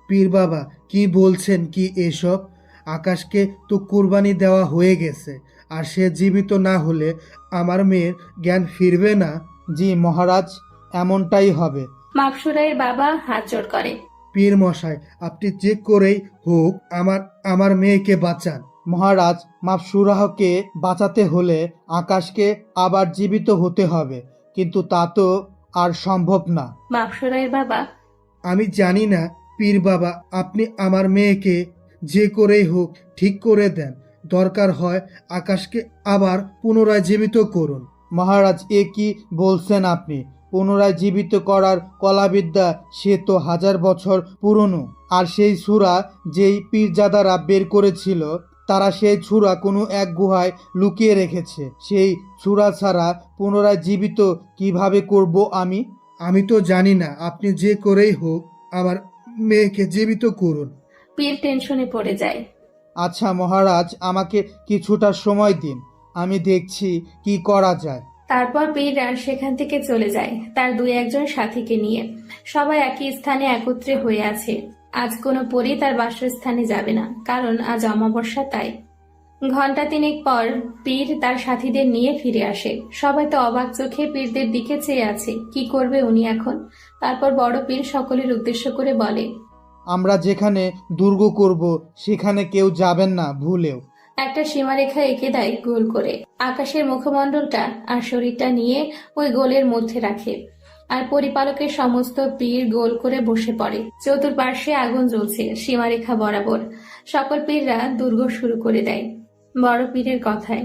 পীর বাবা, কি বলছেন কি এসব? আকাশকে তো কুরবানি দেওয়া হয়ে গেছে, আর সে জীবিত না হলে আমার মেয়ের জ্ঞান ফিরবে না। জি মহারাজ, এমনটাই হবে। মাপসুরাইয়ের বাবা হাত জোড় করে। পীর মশাই, আপনি যে করেই হোক আমার মেয়েকে বাঁচান। মহারাজ, মাপসুরাহকে বাঁচাতে হলে আকাশকে আবার জীবিত হতে হবে, কিন্তু তা তো আর সম্ভব না। মাপসুরাইয়ের বাবা। আমি জানি না পীর বাবা, আপনি আমার মেয়েকে যে করেই হোক ঠিক করে দেন। দরকার হয় আকাশকে আবার পুনরায় জীবিত করুন। মহারাজ, এ কি বলছেন আপনি? পুনরায় জীবিত করার কলাবিদ্যা সে তো হাজার বছর পুরনো। আর সেই ছুরা যেই পীরজাদারা বের করেছিল, তারা সেই ছুরা কোনো এক গুহায় লুকিয়ে রেখেছে। সেই ছুরা ছাড়া পুনরায় জীবিত কিভাবে করব আমি? আমি তো জানি না। আপনি যে করেই হোক আমার মেয়েকে জীবিত করুন। পীর টেনশনে পড়ে যায়। আচ্ছা মহারাজ, আমাকে কিছুটা সময় দিন, আমি দেখছি কি করা যায়। তারপর পীররা সেখান থেকে চলে যায় তার 2-1 সাথীকে নিয়ে। সবাই একই স্থানে একত্রে হয়ে আছে। আজ কোনো পরী তার বাসস্থানে যাবে না, কারণ আজ অমাবস্যা। তাই ঘন্টা তিনেক পর পীর তার সাথীদের নিয়ে ফিরে আসে। সবাই তো অবাক চোখে পীরদের দিকে চেয়ে আছে, কি করবে উনি এখন। তারপর বড় পীর সকলের উদ্দেশ্য করে বলে, আমরা যেখানে দুর্গ করব সেখানে কেউ যাবেন না ভুলেও। একটা সীমারেখা এঁকে দেয় গোল করে। আকাশের মুখমণ্ডলটা আর শরীরটা নিয়ে ওই গোলের মধ্যে রাখে। আর পরিপালকের সমস্ত পীর গোল করে বসে পড়ে। চতুর্পার্শ্বে আগুন জ্বলছে সীমারেখা বরাবর। সকল পীররা দুর্গ শুরু করে দেয় বড় পীরের কথায়।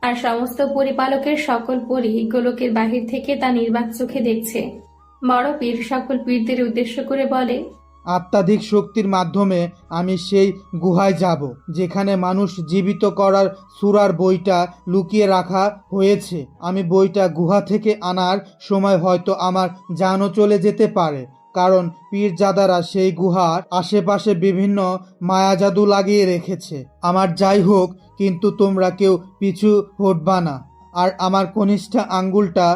আর সমস্ত পরিপালকের সকল পরী গোলকের বাহির থেকে তা নির্বাক চোখে দেখছে। বড় পীর সকল পীরদের উদ্দেশ্য করে বলে, আত্মাধিক শক্তির মাধ্যমে আমি সেই গুহায় যাব যেখানে মানুষ জীবিত করার সূরার বইটা লুকিয়ে রাখা হয়েছে। আমি বইটা গুহা থেকে আনার সময় হয়তো আমার জানও চলে যেতে পারে, কারণ পীরজাদারা সেই গুহার আশেপাশে বিভিন্ন মায়াজাদু লাগিয়ে রেখেছে। আমার যাই হোক, কিন্তু তোমরা কেউ পিছু হটবা না, আর আমার কনিষ্ঠ আঙ্গুলটা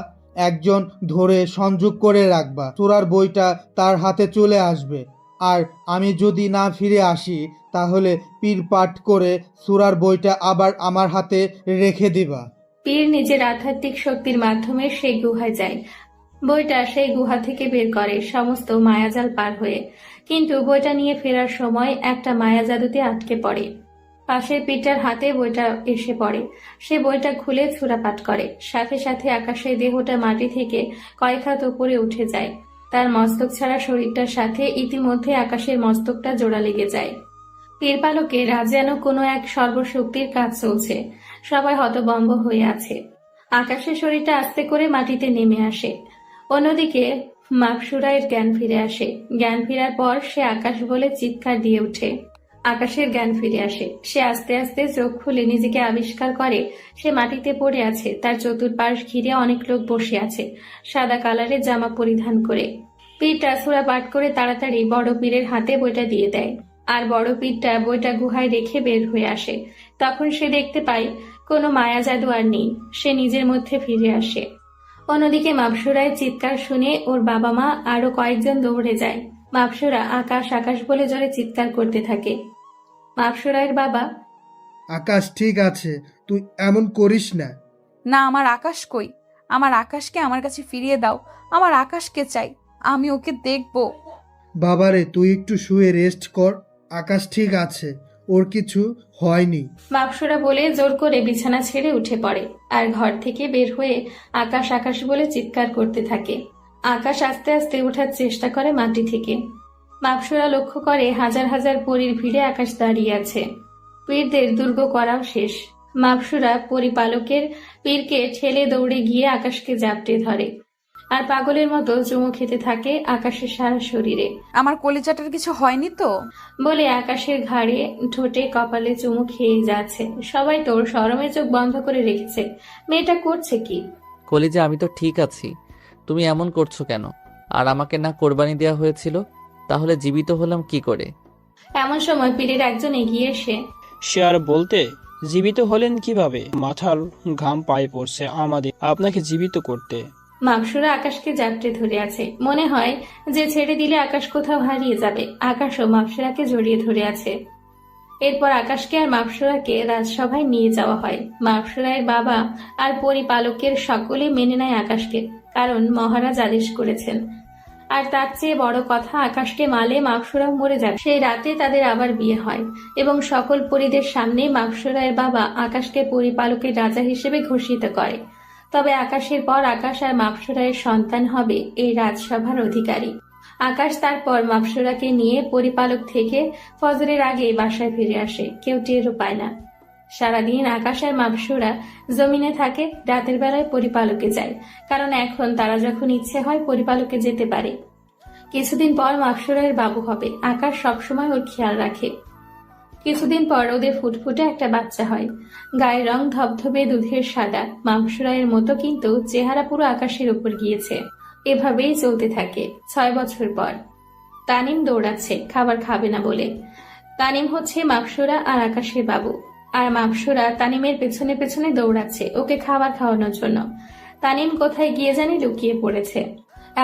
একজন ধরে সংযোগ করে রাখবা। সূরার বইটা তার হাতে চলে আসবে, আর আমি যদি না ফিরে আসি তাহলে পীর পাঠ করে সূরার বইটা আবার আমার হাতে রেখে দিবা। পীর নিজের আধ্যাত্মিক শক্তির মাধ্যমে সেই গুহায় যায়। বইটা সেই গুহা থেকে বের করে সমস্ত মায়াজাল পার হয়ে। কিন্তু বইটা নিয়ে ফেরার সময় একটা মায়াজাদুতে আটকে পড়ে। পাশের পীরটার হাতে বইটা এসে পড়ে। সে বইটা খুলে সূরা পাঠ করে। সাথে সাথে আকাশের দেহটা মাটি থেকে কয়েক হাত উপরে উঠে যায়। তার মস্তক ছাড়া শরীরটার সাথে ইতিমধ্যে আকাশের মস্তকটা জোড়া লেগে যায়। পীরপালকের যেন কোনো এক সর্বশক্তির কাজ চলছে। সবাই হতভম্ব হয়ে আছে। আকাশের শরীরটা আস্তে করে মাটিতে নেমে আসে। অন্যদিকে মাকসুরায়ের জ্ঞান ফিরে আসে। জ্ঞান ফেরার পর সে আকাশ বলে চিৎকার দিয়ে ওঠে। আকাশের জ্ঞান ফিরে আসে। সে আস্তে আস্তে চোখ খুলে নিজেকে আবিষ্কার করে সে মাটিতে পড়ে আছে। তার চতুর্পাশ ঘিরে অনেক লোক বসে আছে সাদা কালারের জামা পরিধান করে। পীরটা সূরা পাঠ করে তাড়াতাড়ি বড় পীরের হাতে বইটা দিয়ে দেয়। আর বড় পীরটা বইটা গুহায় রেখে বের হয়ে আসে। তখন সে দেখতে পায় কোনো মায়া জাদু আর নেই। সে নিজের মধ্যে ফিরে আসে। অন্যদিকে মাপসুরায়ের চিৎকার শুনে ওর বাবা মা আরো কয়েকজন দৌড়ে যায়। মাপসুরা আকাশ আকাশ বলে জোরে চিৎকার করতে থাকে। মাপসুরায়ের বাবা, আকাশ ঠিক আছে, তুই এমন করিস না। না, আমার আকাশ কই? আমার আকাশকে আমার কাছে ফিরিয়ে দাও। আমার আকাশকে চাই, আমি ওকে দেখবো। বাবারে, তুই একটু শুয়ে রেস্ট কর। আকাশ ঠিক আছে, ওর কিছু হয়নি। মাপসুরা বলে জোর করে বিছানা ছেড়ে উঠে পড়ে আর ঘর থেকে বের হয়ে আকাশ আকাশ বলে চিৎকার করতে থাকে। আকাশ আস্তে আস্তে ওঠার চেষ্টা করে মাটি থেকে। মাপসুরা লক্ষ্য করে হাজার হাজার পরীর ভিড়ে আকাশ দাঁড়িয়ে আছে। পীরদের দুর্গ করাও শেষ। মাপসুরা পরিপালকের পীরকে ঠেলে দৌড়ে গিয়ে আকাশকে জাপটে ধরে আর পাগলের মতো চুমু খেতে থাকে আকাশের সারা শরীরে। আমার কলিজাটার কিছু হয়নি তো? বলে আকাশের ঘাড়ে ঠোঁটে কপালে চুমু খেয়ে যাচ্ছে। সবাই তোর শরমে চোখ বন্ধ করে রেখেছে। মেয়েটা করছে কি? কলিজা, আমি তো ঠিক আছি, তুমি এমন করছো কেন? আর আমাকে না কোরবানি দেওয়া হয়েছিল, তাহলে জীবিত হলাম কি করে? এমন সময় পীরের একজন এগিয়ে এসে, সে আর বলতে, জীবিত হলেন কিভাবে? মাথার ঘাম পায়ে পড়ছে আমাদের আপনাকে জীবিত করতে। মাপসুরা আকাশকে জাপটে ধরে আছে। মনে হয় যে ছেড়ে দিলে আকাশ কোথাও হারিয়ে যাবে। আকাশও মাপসুরাকে জড়িয়ে ধরে আছে। এরপর আকাশকে আর মাপসুরাকে রাজসভায় নিয়ে যাওয়া হয়। মাপসুরায়ের বাবা আর পরিপালকের সকলে মেনে নেয় আকাশকে, কারণ মহারাজ আদেশ করেছেন। আর তার চেয়ে বড় কথা, আকাশকে মালে মাপসুরাও মরে যাবে। সেই রাতে তাদের আবার বিয়ে হয় এবং সকল পরীদের সামনে মাপসুরায়ের বাবা আকাশকে পরিপালকের রাজা হিসেবে ঘোষিত করে। তবে আকাশের পর আকাশ আর মাপসুরায়ের সন্তান হবে এই রাজসভার অধিকারী। আকাশ তারপর মাপসুরাকে নিয়ে পরিপালক থেকে ফজরের আগে বাসায় ফিরে আসে। কেউ টেরও পায় না। সারাদিন আকাশ আর মাপসুরা জমিনে থাকে, রাতের বেলায় পরিপালকে যায়, কারণ এখন তারা যখন ইচ্ছে হয় পরিপালকে যেতে পারে। কিছুদিন পর মাপসুরায়ের বাবু হবে। আকাশ সবসময় ওর খেয়াল রাখে। কিছুদিন পর ওদের ফুটফুটে একটা বাচ্চা হয়। গায়ের রং ধবধবে দুধের সাদা, মাপসুরায়ের মতো, কিন্তু চেহারা পুরো আকাশের উপর গিয়েছে। এভাবেই চলতে থাকে। 6 বছর পর তানিম দৌড়াচ্ছে খাবার খাবে না বলে। তানিম হচ্ছে মাপসুরা আর আকাশের বাবু, আর মাপসুরা তানিমের পেছনে পেছনে দৌড়াচ্ছে ওকে খাবার খাওয়ানোর জন্য। তানিম কোথায় গিয়ে জানি লুকিয়ে পড়েছে।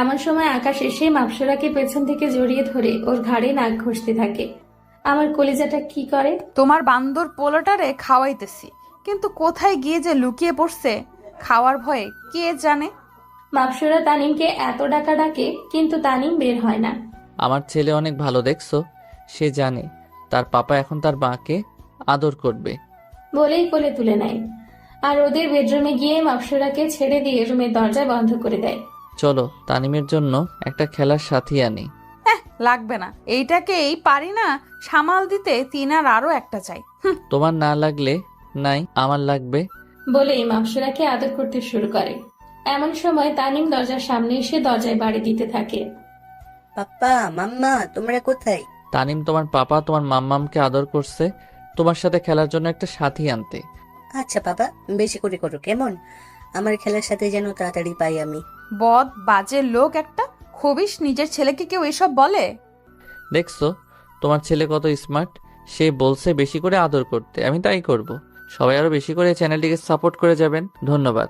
এমন সময় আকাশ এসে মাপসুরাকে পেছন থেকে জড়িয়ে ধরে ওর ঘাড়ে নাক ঘষতে থাকে। আমার কলিজাটা কি করে? তোমার বান্দর পোলাটারে খাওয়াইতেছি, কিন্তু কোথায় গিয়ে যে লুকিয়ে পড়ছে খাওয়ার ভয়ে কে জানে। মাপসুরা তানিমকে এত ডাকা ডাকে, কিন্তু তানিম বের হয় না। আমার ছেলে অনেক ভালো, দেখছো? সে জানে তার পাপা এখন তার মাকে আদর করবে। বলেই কোলে তুলে নেয় আর ওদের বেডরুমে গিয়ে মাপসুরাকে ছেড়ে দিয়ে রুমের দরজা বন্ধ করে দেয়। চলো তানিমের জন্য একটা খেলার সাথী আনি। লাগবে না, এইটাকেই পারি না সামাল দিতে, তিনার আরো একটা চাই। তোমার না লাগলে নাই, আমার লাগবে। বলেই মাপসুরাকে আদর করতে শুরু করে। এমন সময় তানিম দরজার সামনে এসে দরজায় বাড়ি দিতে থাকে। পাপ্পা, মাম্মা, তোমরা কোথায়? তানিম তোমার পাপা তোমার মাম্মামকে আদর করছে তোমার সাথে খেলার জন্য একটা সাথী আনতে। আচ্ছা বাবা, বেশি করে করো কেমন? আমার খেলার সাথে যেন তাড়াতাড়ি পাই আমি। বদ বাজে লোক একটা, খবিস নিজের ছেলেকে কেউ এসব বলে? দেখছো তোমার ছেলে কত স্মার্ট, সে বলছে বেশি করে আদর করতে, আমি তাই করব। সবাই আরো বেশি করে চ্যানেলটিকে সাপোর্ট করে যাবেন। ধন্যবাদ।